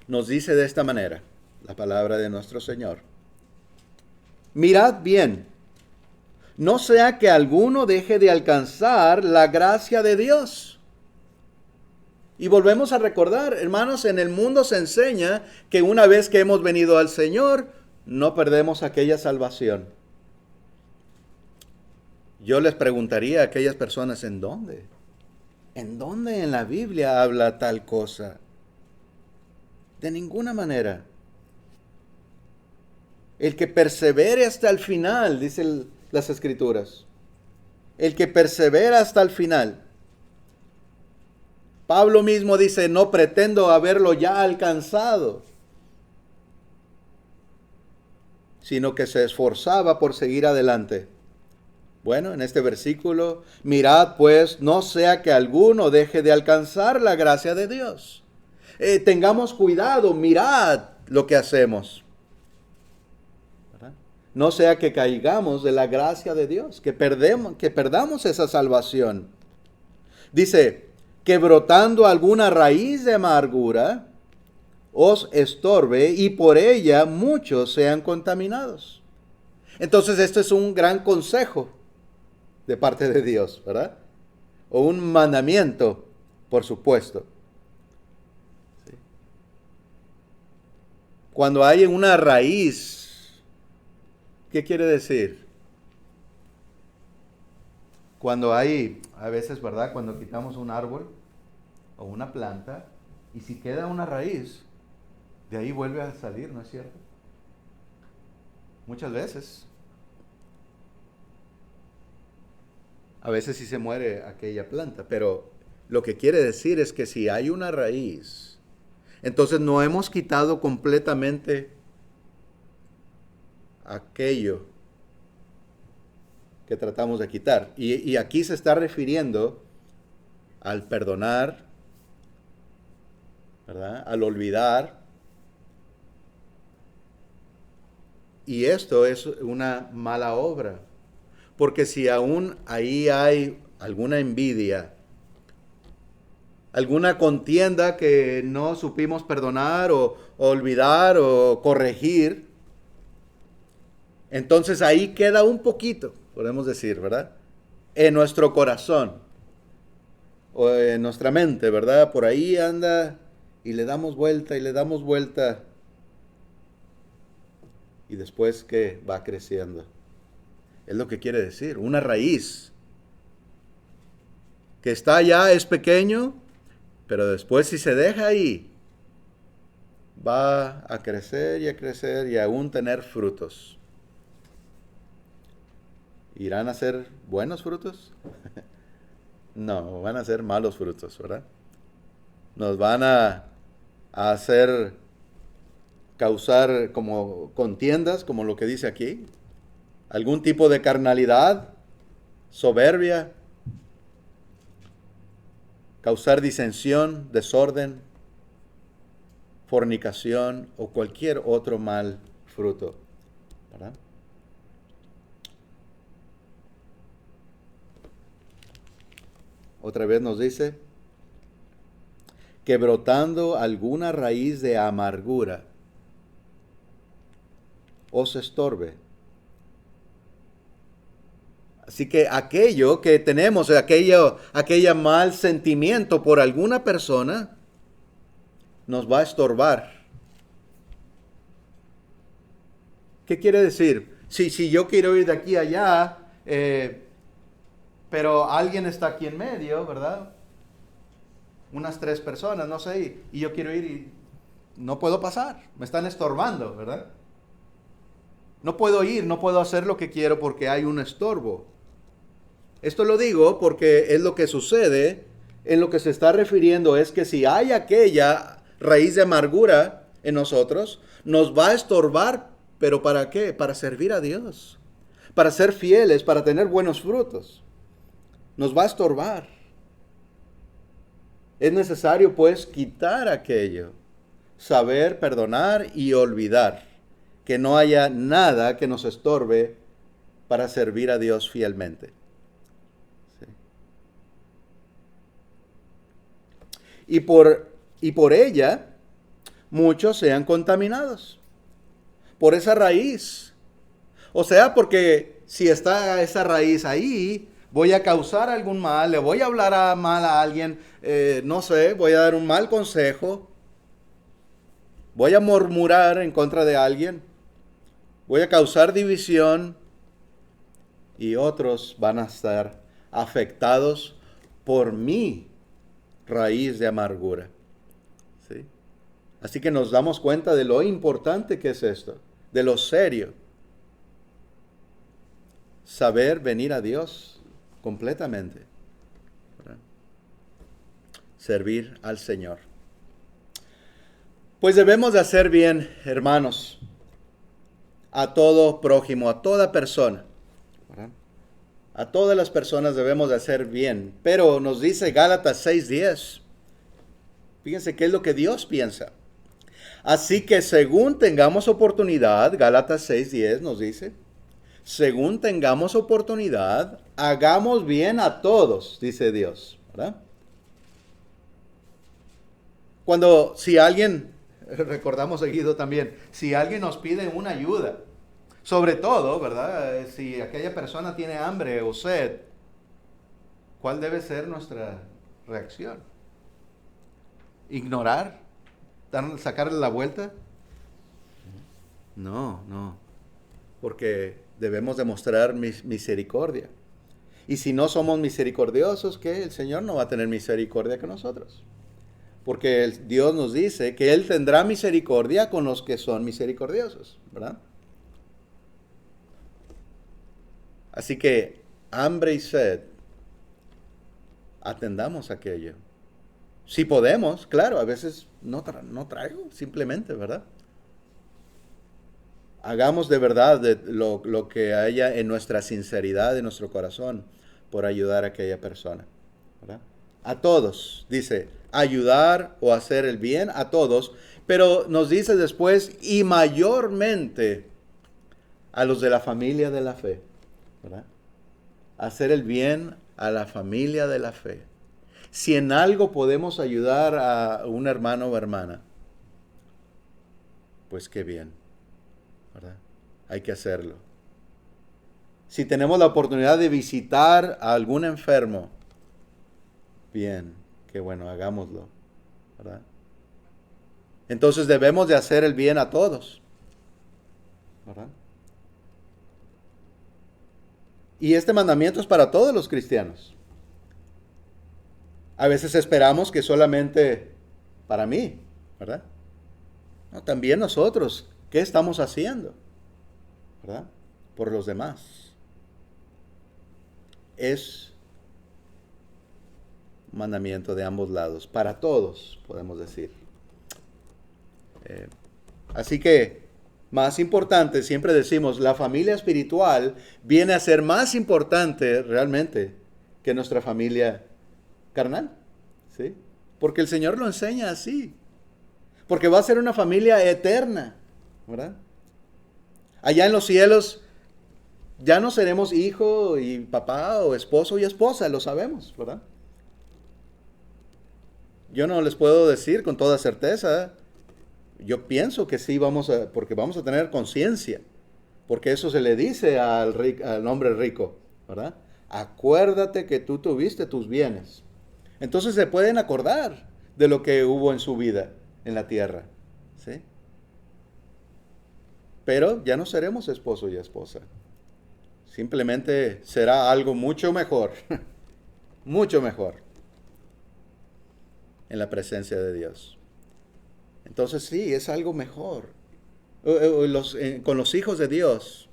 Speaker 1: Nos dice de esta manera la palabra de nuestro Señor. Mirad bien, no sea que alguno deje de alcanzar la gracia de Dios. Y volvemos a recordar, hermanos, en el mundo se enseña que una vez que hemos venido al Señor, no perdemos aquella salvación. Yo les preguntaría a aquellas personas, ¿en dónde? ¿En dónde en la Biblia habla tal cosa? De ninguna manera. El que persevere hasta el final, dicen las Escrituras. El que persevera hasta el final. Pablo mismo dice, no pretendo haberlo ya alcanzado, sino que se esforzaba por seguir adelante. Bueno, en este versículo, mirad pues, no sea que alguno deje de alcanzar la gracia de Dios. Tengamos cuidado, mirad lo que hacemos. ¿Verdad? No sea que caigamos de la gracia de Dios, que perdamos esa salvación. Dice, que brotando alguna raíz de amargura os estorbe y por ella muchos sean contaminados. Entonces esto es un gran consejo de parte de Dios, ¿verdad? O un mandamiento, por supuesto. ¿Sí? Cuando hay una raíz, ¿qué quiere decir? Cuando hay, a veces, ¿verdad? Cuando quitamos un árbol o una planta, y si queda una raíz, de ahí vuelve a salir, ¿no es cierto? Muchas veces. A veces sí se muere aquella planta, pero lo que quiere decir es que si hay una raíz, entonces no hemos quitado completamente aquello que tratamos de quitar. Y aquí se está refiriendo al perdonar, ¿verdad? Al olvidar. Y esto es una mala obra. Porque si aún ahí hay alguna envidia, alguna contienda que no supimos perdonar o olvidar o corregir, entonces ahí queda un poquito, podemos decir, ¿verdad? En nuestro corazón o en nuestra mente, ¿verdad? Por ahí anda y le damos vuelta y le damos vuelta. Y después que va creciendo. Es lo que quiere decir, una raíz que está ya, es pequeño, pero después si se deja ahí, va a crecer y aún tener frutos. ¿Irán a ser buenos frutos? No, van a ser malos frutos, ¿verdad? Nos van a hacer causar como contiendas, como lo que dice aquí, algún tipo de carnalidad, soberbia, causar disensión, desorden, fornicación o cualquier otro mal fruto, ¿verdad? Otra vez nos dice que brotando alguna raíz de amargura os estorbe. Así que aquello que tenemos, aquella mal sentimiento por alguna persona, nos va a estorbar. ¿Qué quiere decir? Si yo quiero ir de aquí a allá, pero alguien está aquí en medio, ¿verdad? Unas 3 personas, no sé, y yo quiero ir y no puedo pasar, me están estorbando, ¿verdad? No puedo ir, no puedo hacer lo que quiero porque hay un estorbo. Esto lo digo porque es lo que sucede, en lo que se está refiriendo es que si hay aquella raíz de amargura en nosotros, nos va a estorbar, pero ¿para qué? Para servir a Dios, para ser fieles, para tener buenos frutos. Nos va a estorbar. Es necesario pues quitar aquello, saber perdonar y olvidar, que no haya nada que nos estorbe para servir a Dios fielmente. ¿Sí? Y por ella muchos sean contaminados, por esa raíz. O sea, porque si está esa raíz ahí, voy a causar algún mal, le voy a hablar mal a alguien, no sé, voy a dar un mal consejo, voy a murmurar en contra de alguien, voy a causar división y otros van a estar afectados por mi raíz de amargura. ¿Sí? Así que nos damos cuenta de lo importante que es esto, de lo serio. Saber venir a Dios completamente. ¿Verdad? Servir al Señor. Pues debemos de hacer bien, hermanos, a todo prójimo, a toda persona. ¿Verdad? A todas las personas debemos de hacer bien. Pero nos dice Gálatas 6:10. Fíjense qué es lo que Dios piensa. Así que según tengamos oportunidad, Gálatas 6:10 nos dice, según tengamos oportunidad, hagamos bien a todos, dice Dios, ¿verdad? Si alguien, recordamos seguido también, si alguien nos pide una ayuda, sobre todo, ¿verdad? Si aquella persona tiene hambre o sed, ¿cuál debe ser nuestra reacción? ¿Ignorar? ¿Sacarle la vuelta? No, porque debemos demostrar misericordia. Y si no somos misericordiosos, ¿qué? El Señor no va a tener misericordia con nosotros. Porque Dios nos dice que Él tendrá misericordia con los que son misericordiosos, ¿verdad? Así que hambre y sed, atendamos aquello. Si podemos, claro, a veces no traigo, simplemente, ¿verdad? Hagamos de verdad lo que haya en nuestra sinceridad, en nuestro corazón, por ayudar a aquella persona, ¿verdad? A todos, dice, ayudar o hacer el bien a todos, pero nos dice después, y mayormente a los de la familia de la fe, ¿verdad? Hacer el bien a la familia de la fe. Si en algo podemos ayudar a un hermano o hermana, pues qué bien, ¿verdad? Hay que hacerlo. Si tenemos la oportunidad de visitar a algún enfermo, bien, qué bueno, hagámoslo, ¿verdad? Entonces debemos de hacer el bien a todos, ¿verdad? Y este mandamiento es para todos los cristianos. A veces esperamos que solamente para mí, ¿verdad? No, también nosotros, ¿qué estamos haciendo? ¿Verdad? Por los demás. Es un mandamiento de ambos lados, para todos, podemos decir. Así que, más importante, siempre decimos, la familia espiritual viene a ser más importante realmente que nuestra familia carnal, ¿sí? Porque el Señor lo enseña así. Porque va a ser una familia eterna, ¿verdad? Allá en los cielos ya no seremos hijo y papá o esposo y esposa, lo sabemos, ¿verdad? Yo no les puedo decir con toda certeza. Yo pienso que sí porque vamos a tener conciencia. Porque eso se le dice al hombre rico, ¿verdad? Acuérdate que tú tuviste tus bienes. Entonces se pueden acordar de lo que hubo en su vida, en la tierra. ¿Sí? Pero ya no seremos esposo y esposa. Simplemente será algo mucho mejor, mucho mejor en la presencia de Dios. Entonces sí, es algo mejor. Con los hijos de Dios,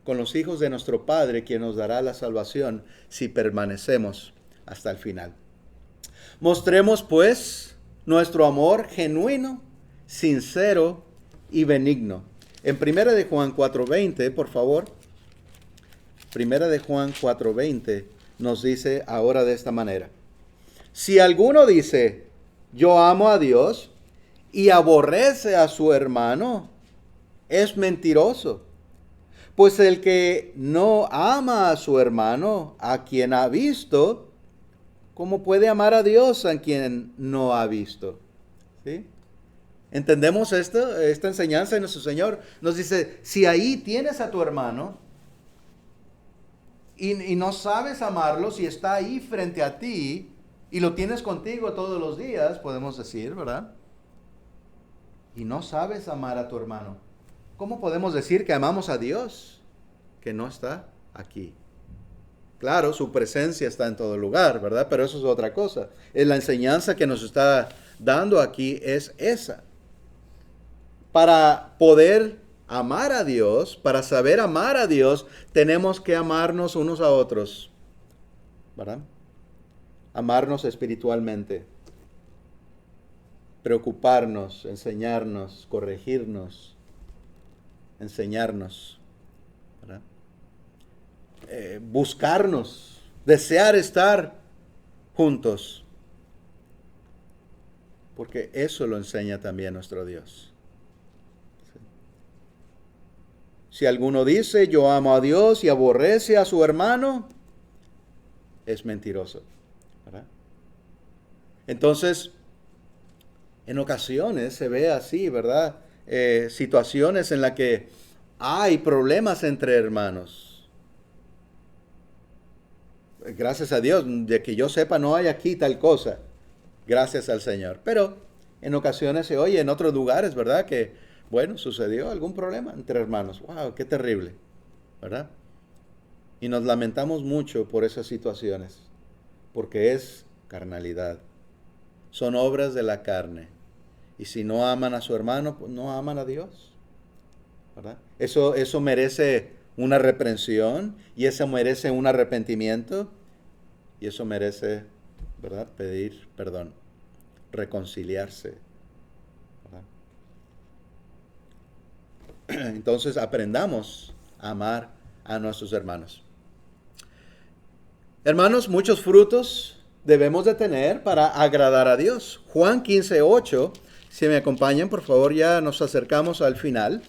Speaker 1: con los hijos de nuestro Padre, quien nos dará la salvación si permanecemos hasta el final. Mostremos pues nuestro amor genuino, sincero y benigno. En 1 de Juan 4:20, por favor. 1 de Juan 4:20 nos dice ahora de esta manera: si alguno dice, yo amo a Dios, y aborrece a su hermano, es mentiroso. Pues el que no ama a su hermano, a quien ha visto, ¿cómo puede amar a Dios a quien no ha visto? ¿Sí? ¿Entendemos esta enseñanza de nuestro Señor? Nos dice, si ahí tienes a tu hermano y no sabes amarlo, si está ahí frente a ti y lo tienes contigo todos los días, podemos decir, ¿verdad? Y no sabes amar a tu hermano, ¿cómo podemos decir que amamos a Dios que no está aquí? Claro, su presencia está en todo lugar, ¿verdad? Pero eso es otra cosa. La enseñanza que nos está dando aquí es esa. Para poder amar a Dios, para saber amar a Dios, tenemos que amarnos unos a otros, ¿verdad? Amarnos espiritualmente, preocuparnos, enseñarnos, corregirnos, enseñarnos, ¿verdad? Buscarnos, desear estar juntos, porque eso lo enseña también nuestro Dios. Si alguno dice, yo amo a Dios y aborrece a su hermano, es mentiroso, ¿verdad? Entonces, en ocasiones se ve así, ¿verdad? Situaciones en las que hay problemas entre hermanos. Gracias a Dios, de que yo sepa, no hay aquí tal cosa. Gracias al Señor. Pero en ocasiones se oye en otros lugares, ¿verdad? Que, bueno, sucedió algún problema entre hermanos. ¡Wow! ¡Qué terrible! ¿Verdad? Y nos lamentamos mucho por esas situaciones, porque es carnalidad. Son obras de la carne. Y si no aman a su hermano, pues no aman a Dios, ¿verdad? Eso merece una reprensión, y eso merece un arrepentimiento, y eso merece, ¿verdad?, pedir perdón, reconciliarse, ¿verdad? Entonces aprendamos a amar a nuestros hermanos. Hermanos, muchos frutos debemos de tener para agradar a Dios. Juan 15:8, si me acompañan, por favor, ya nos acercamos al final.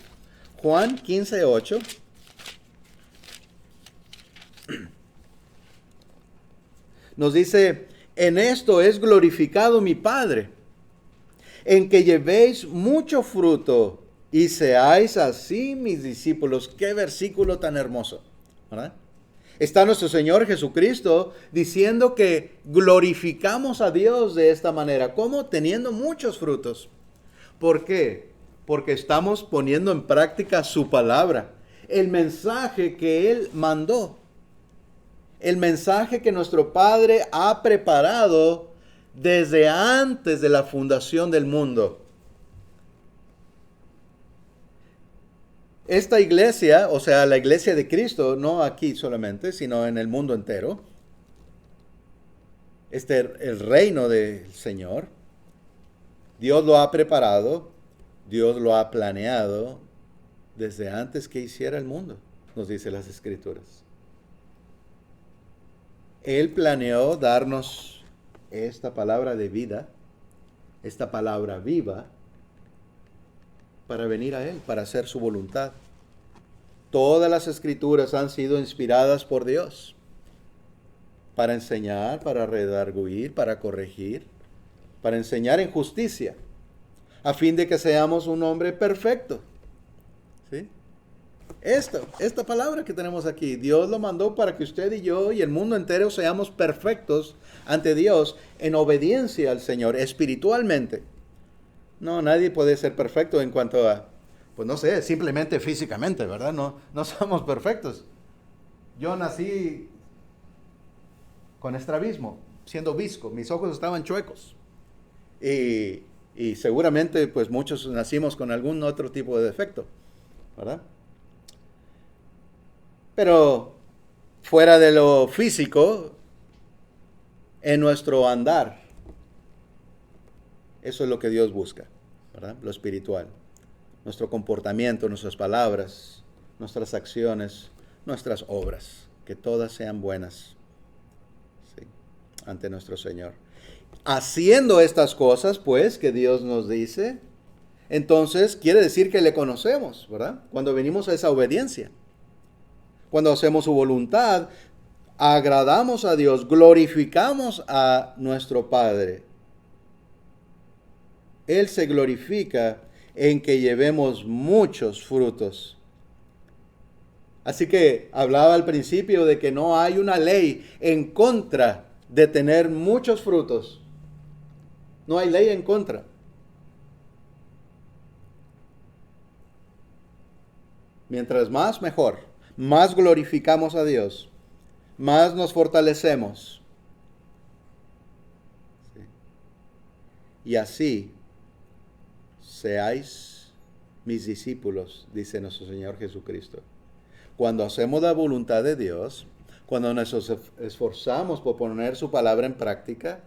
Speaker 1: Juan 15:8. Nos dice, en esto es glorificado mi Padre, en que llevéis mucho fruto y seáis así mis discípulos. Qué versículo tan hermoso, ¿verdad? Está nuestro Señor Jesucristo diciendo que glorificamos a Dios de esta manera. ¿Cómo? Teniendo muchos frutos. ¿Por qué? Porque estamos poniendo en práctica su palabra, el mensaje que Él mandó. El mensaje que nuestro Padre ha preparado desde antes de la fundación del mundo. Esta iglesia, o sea, la iglesia de Cristo, no aquí solamente, sino en el mundo entero, el reino del Señor, Dios lo ha preparado, Dios lo ha planeado desde antes que hiciera el mundo, nos dice las Escrituras. Él planeó darnos esta palabra de vida, esta palabra viva, para venir a Él, para hacer su voluntad. Todas las Escrituras han sido inspiradas por Dios para enseñar, para redarguir, para corregir, para enseñar en justicia, a fin de que seamos un hombre perfecto. ¿Sí? Esta palabra que tenemos aquí, Dios lo mandó para que usted y yo y el mundo entero seamos perfectos ante Dios en obediencia al Señor espiritualmente. No, nadie puede ser perfecto en cuanto a, pues no sé, simplemente físicamente, ¿verdad? No, no somos perfectos. Yo nací con estrabismo, siendo visco, mis ojos estaban chuecos. Y, y seguramente pues muchos nacimos con algún otro tipo de defecto, ¿verdad? Pero fuera de lo físico, en nuestro andar, eso es lo que Dios busca, ¿verdad? Lo espiritual. Nuestro comportamiento, nuestras palabras, nuestras acciones, nuestras obras, que todas sean buenas, ¿sí?, ante nuestro Señor. Haciendo estas cosas, pues, que Dios nos dice, entonces quiere decir que le conocemos, ¿verdad? Cuando venimos a esa obediencia, cuando hacemos su voluntad, agradamos a Dios, glorificamos a nuestro Padre. Él se glorifica en que llevemos muchos frutos. Así que hablaba al principio de que no hay una ley en contra de tener muchos frutos. No hay ley en contra. Mientras más, mejor. Más glorificamos a Dios. Más nos fortalecemos. ¿Sí? Y así seáis mis discípulos, dice nuestro Señor Jesucristo. Cuando hacemos la voluntad de Dios, cuando nos esforzamos por poner su palabra en práctica,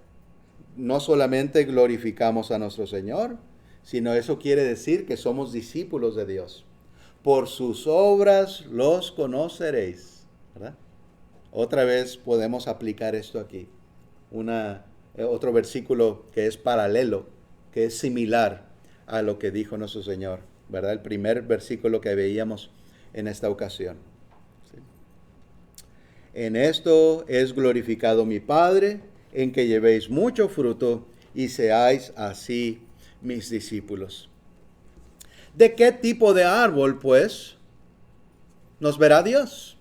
Speaker 1: no solamente glorificamos a nuestro Señor, sino eso quiere decir que somos discípulos de Dios. Por sus obras los conoceréis, ¿verdad? Otra vez podemos aplicar esto aquí. Otro versículo que es paralelo, que es similar a lo que dijo nuestro Señor, ¿verdad? El primer versículo que veíamos en esta ocasión. ¿Sí? En esto es glorificado mi Padre, en que llevéis mucho fruto y seáis así mis discípulos. ¿De qué tipo de árbol, pues, nos verá Dios?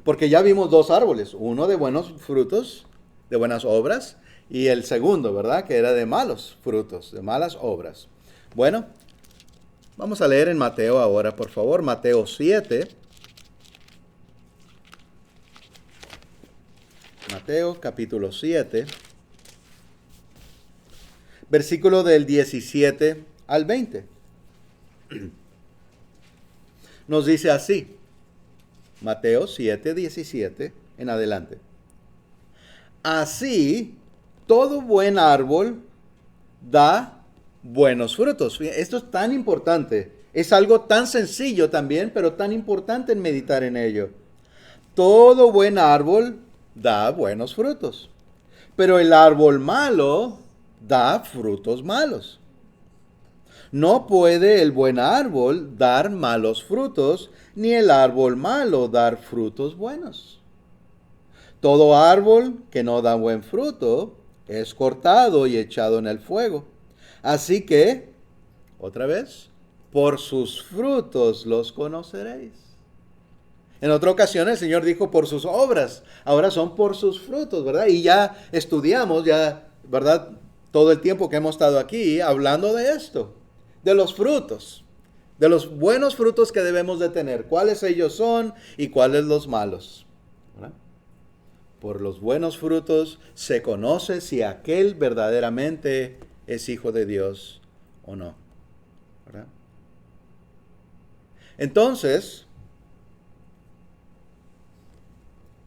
Speaker 1: Porque ya vimos dos árboles, uno de buenos frutos, de buenas obras, y el segundo, ¿verdad?, que era de malos frutos, de malas obras. Bueno, vamos a leer en Mateo ahora, por favor, Mateo 7. Mateo capítulo 7, versículo del 17 al 20. Nos dice así, Mateo 7, 17 en adelante. Así, todo buen árbol da buenos frutos. Esto es tan importante. Es algo tan sencillo también, pero tan importante en meditar en ello. Todo buen árbol da buenos frutos, pero el árbol malo da frutos malos. No puede el buen árbol dar malos frutos, ni el árbol malo dar frutos buenos. Todo árbol que no da buen fruto es cortado y echado en el fuego. Así que, otra vez, por sus frutos los conoceréis. En otra ocasión el Señor dijo por sus obras, ahora son por sus frutos, ¿verdad? Y ya estudiamos, ¿verdad?, todo el tiempo que hemos estado aquí hablando de esto, de los frutos, de los buenos frutos que debemos de tener, cuáles ellos son y cuáles los malos, ¿verdad? Por los buenos frutos se conoce si aquel verdaderamente es hijo de Dios o no, ¿verdad? Entonces,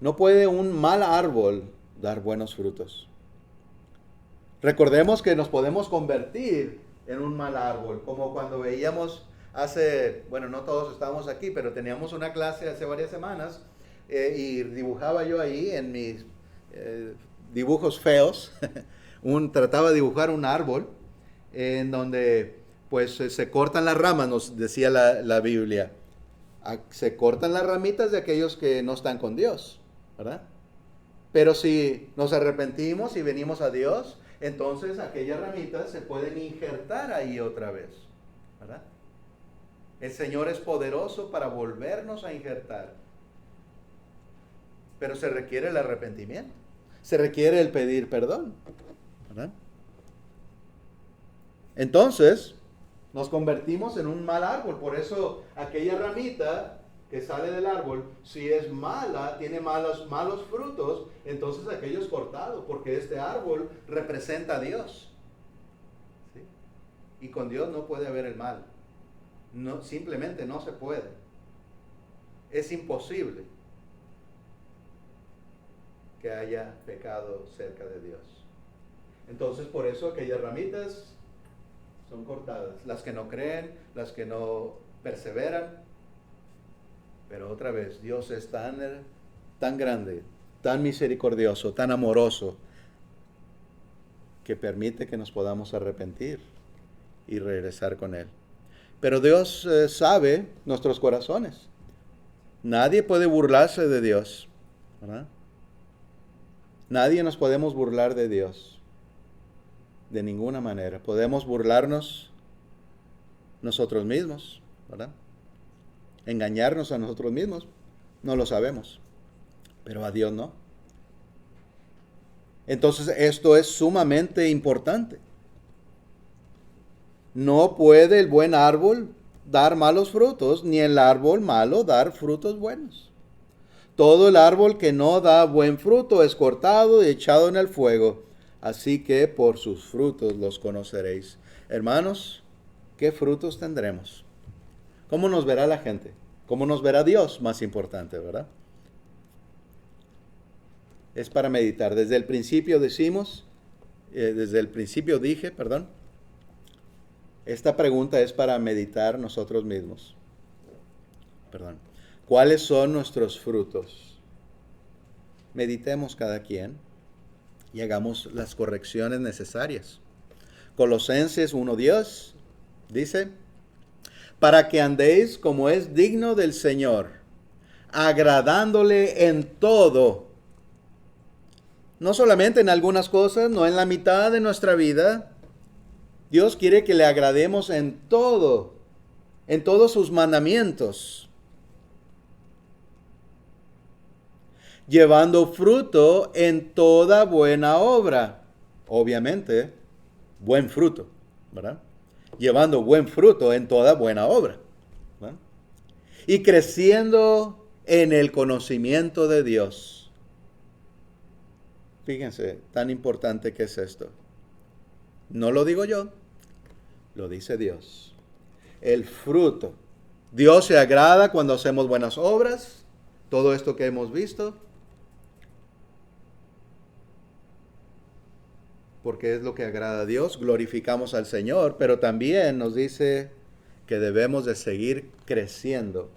Speaker 1: no puede un mal árbol dar buenos frutos. Recordemos que nos podemos convertir en un mal árbol, como cuando veíamos no todos estábamos aquí, pero teníamos una clase hace varias semanas y dibujaba yo ahí en mis dibujos feos, trataba de dibujar un árbol en donde pues se cortan las ramas, nos decía la Biblia. Se cortan las ramitas de aquellos que no están con Dios, ¿verdad? Pero si nos arrepentimos y venimos a Dios, entonces aquellas ramitas se pueden injertar ahí otra vez, ¿verdad? El Señor es poderoso para volvernos a injertar. Pero se requiere el arrepentimiento. Se requiere el pedir perdón, ¿verdad? Entonces, Nos convertimos en un mal árbol. Por eso aquella ramita que sale del árbol, si es mala, tiene malos frutos, entonces aquello es cortado, porque este árbol representa a Dios. ¿Sí? Y con Dios no puede haber el mal. No, simplemente no se puede. Es imposible que haya pecado cerca de Dios. Entonces por eso aquellas ramitas son cortadas. Las que no creen, las que no perseveran. Pero otra vez, Dios es tan grande, tan misericordioso, tan amoroso, que permite que nos podamos arrepentir y regresar con Él. Pero Dios sabe nuestros corazones. Nadie puede burlarse de Dios, ¿verdad? Nadie nos podemos burlar de Dios, de ninguna manera. Podemos burlarnos nosotros mismos, ¿verdad? Engañarnos a nosotros mismos, no lo sabemos, pero a Dios no. Entonces esto es sumamente importante. No puede el buen árbol dar malos frutos, ni el árbol malo dar frutos buenos. Todo el árbol que no da buen fruto es cortado y echado en el fuego. Así que por sus frutos los conoceréis. Hermanos, ¿qué frutos tendremos? ¿Cómo nos verá la gente? ¿Cómo nos verá Dios? Más importante, ¿verdad? Es para meditar. Desde el principio dije, esta pregunta es para meditar nosotros mismos. ¿Cuáles son nuestros frutos? Meditemos cada quien y hagamos las correcciones necesarias. Colosenses 1:10 dice, para que andéis como es digno del Señor, agradándole en todo. No solamente en algunas cosas, no en la mitad de nuestra vida. Dios quiere que le agrademos en todo, en todos sus mandamientos. Llevando fruto en toda buena obra. Obviamente, buen fruto, ¿verdad? Llevando buen fruto en toda buena obra, ¿verdad? Y creciendo en el conocimiento de Dios. Fíjense, tan importante que es esto. No lo digo yo, lo dice Dios. El fruto. Dios se agrada cuando hacemos buenas obras. Todo esto que hemos visto. Porque es lo que agrada a Dios, glorificamos al Señor, pero también nos dice que debemos de seguir creciendo.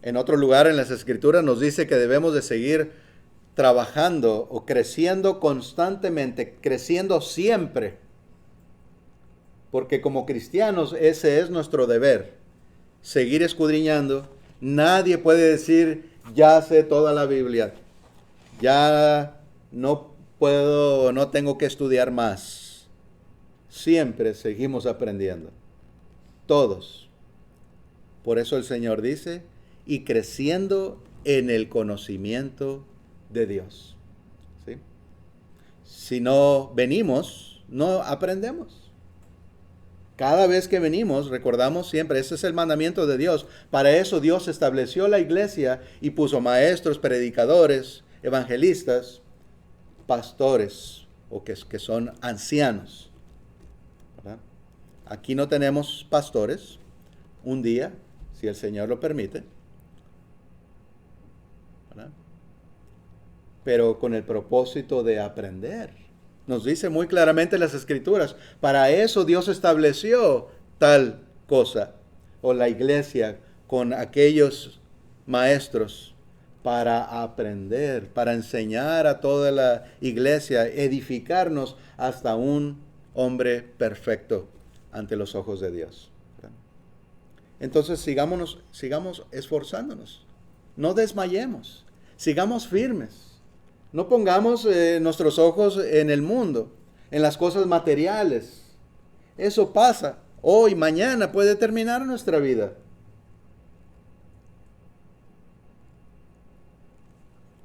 Speaker 1: En otro lugar en las Escrituras nos dice que debemos de seguir trabajando o creciendo constantemente, creciendo siempre. Porque como cristianos ese es nuestro deber, seguir escudriñando. Nadie puede decir, ya sé toda la Biblia, ya no puedo, no tengo que estudiar más. Siempre seguimos aprendiendo. Todos. Por eso el Señor dice, y creciendo en el conocimiento de Dios. ¿Sí? Si no venimos, no aprendemos. Cada vez que venimos, recordamos siempre, ese es el mandamiento de Dios. Para eso Dios estableció la iglesia y puso maestros, predicadores, evangelistas, pastores o que son ancianos, ¿verdad? Aquí no tenemos pastores. Un día, si el Señor lo permite, ¿verdad? Pero con el propósito de aprender. Nos dice muy claramente las Escrituras, para eso Dios estableció tal cosa, o la iglesia con aquellos maestros, para aprender, para enseñar a toda la iglesia, edificarnos hasta un hombre perfecto ante los ojos de Dios. Entonces sigamos esforzándonos, no desmayemos, sigamos firmes. No pongamos nuestros ojos en el mundo, en las cosas materiales. Eso pasa. Hoy, mañana puede terminar nuestra vida.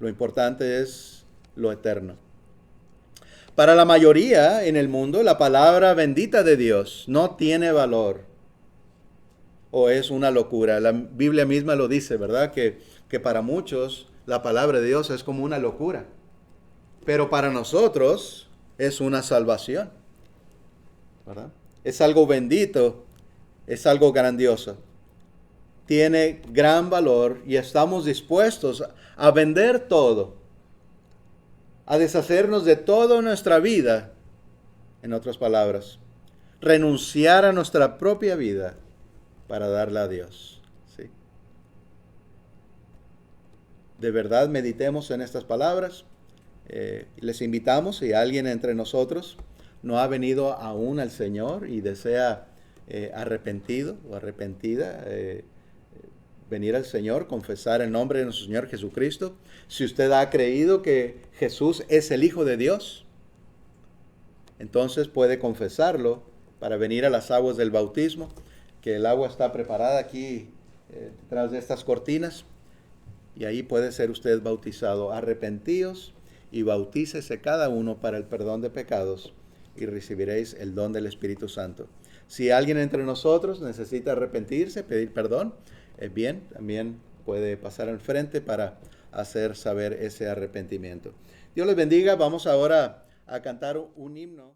Speaker 1: Lo importante es lo eterno. Para la mayoría en el mundo, la palabra bendita de Dios no tiene valor o es una locura. La Biblia misma lo dice, ¿verdad? Que para muchos la palabra de Dios es como una locura. Pero para nosotros es una salvación, ¿verdad? Es algo bendito, es algo grandioso. Tiene gran valor y estamos dispuestos a vender todo, a deshacernos de toda nuestra vida, en otras palabras, renunciar a nuestra propia vida para darla a Dios. ¿Sí? De verdad meditemos en estas palabras. Les invitamos, si alguien entre nosotros no ha venido aún al Señor y desea arrepentido o arrepentida, venir al Señor, confesar el nombre de nuestro Señor Jesucristo. Si usted ha creído que Jesús es el Hijo de Dios, entonces puede confesarlo para venir a las aguas del bautismo, que el agua está preparada aquí detrás de estas cortinas, y ahí puede ser usted bautizado. Arrepentíos y bautícese cada uno para el perdón de pecados y recibiréis el don del Espíritu Santo. Si alguien entre nosotros necesita arrepentirse, pedir perdón, bien, también puede pasar al frente para hacer saber ese arrepentimiento. Dios les bendiga. Vamos ahora a cantar un himno.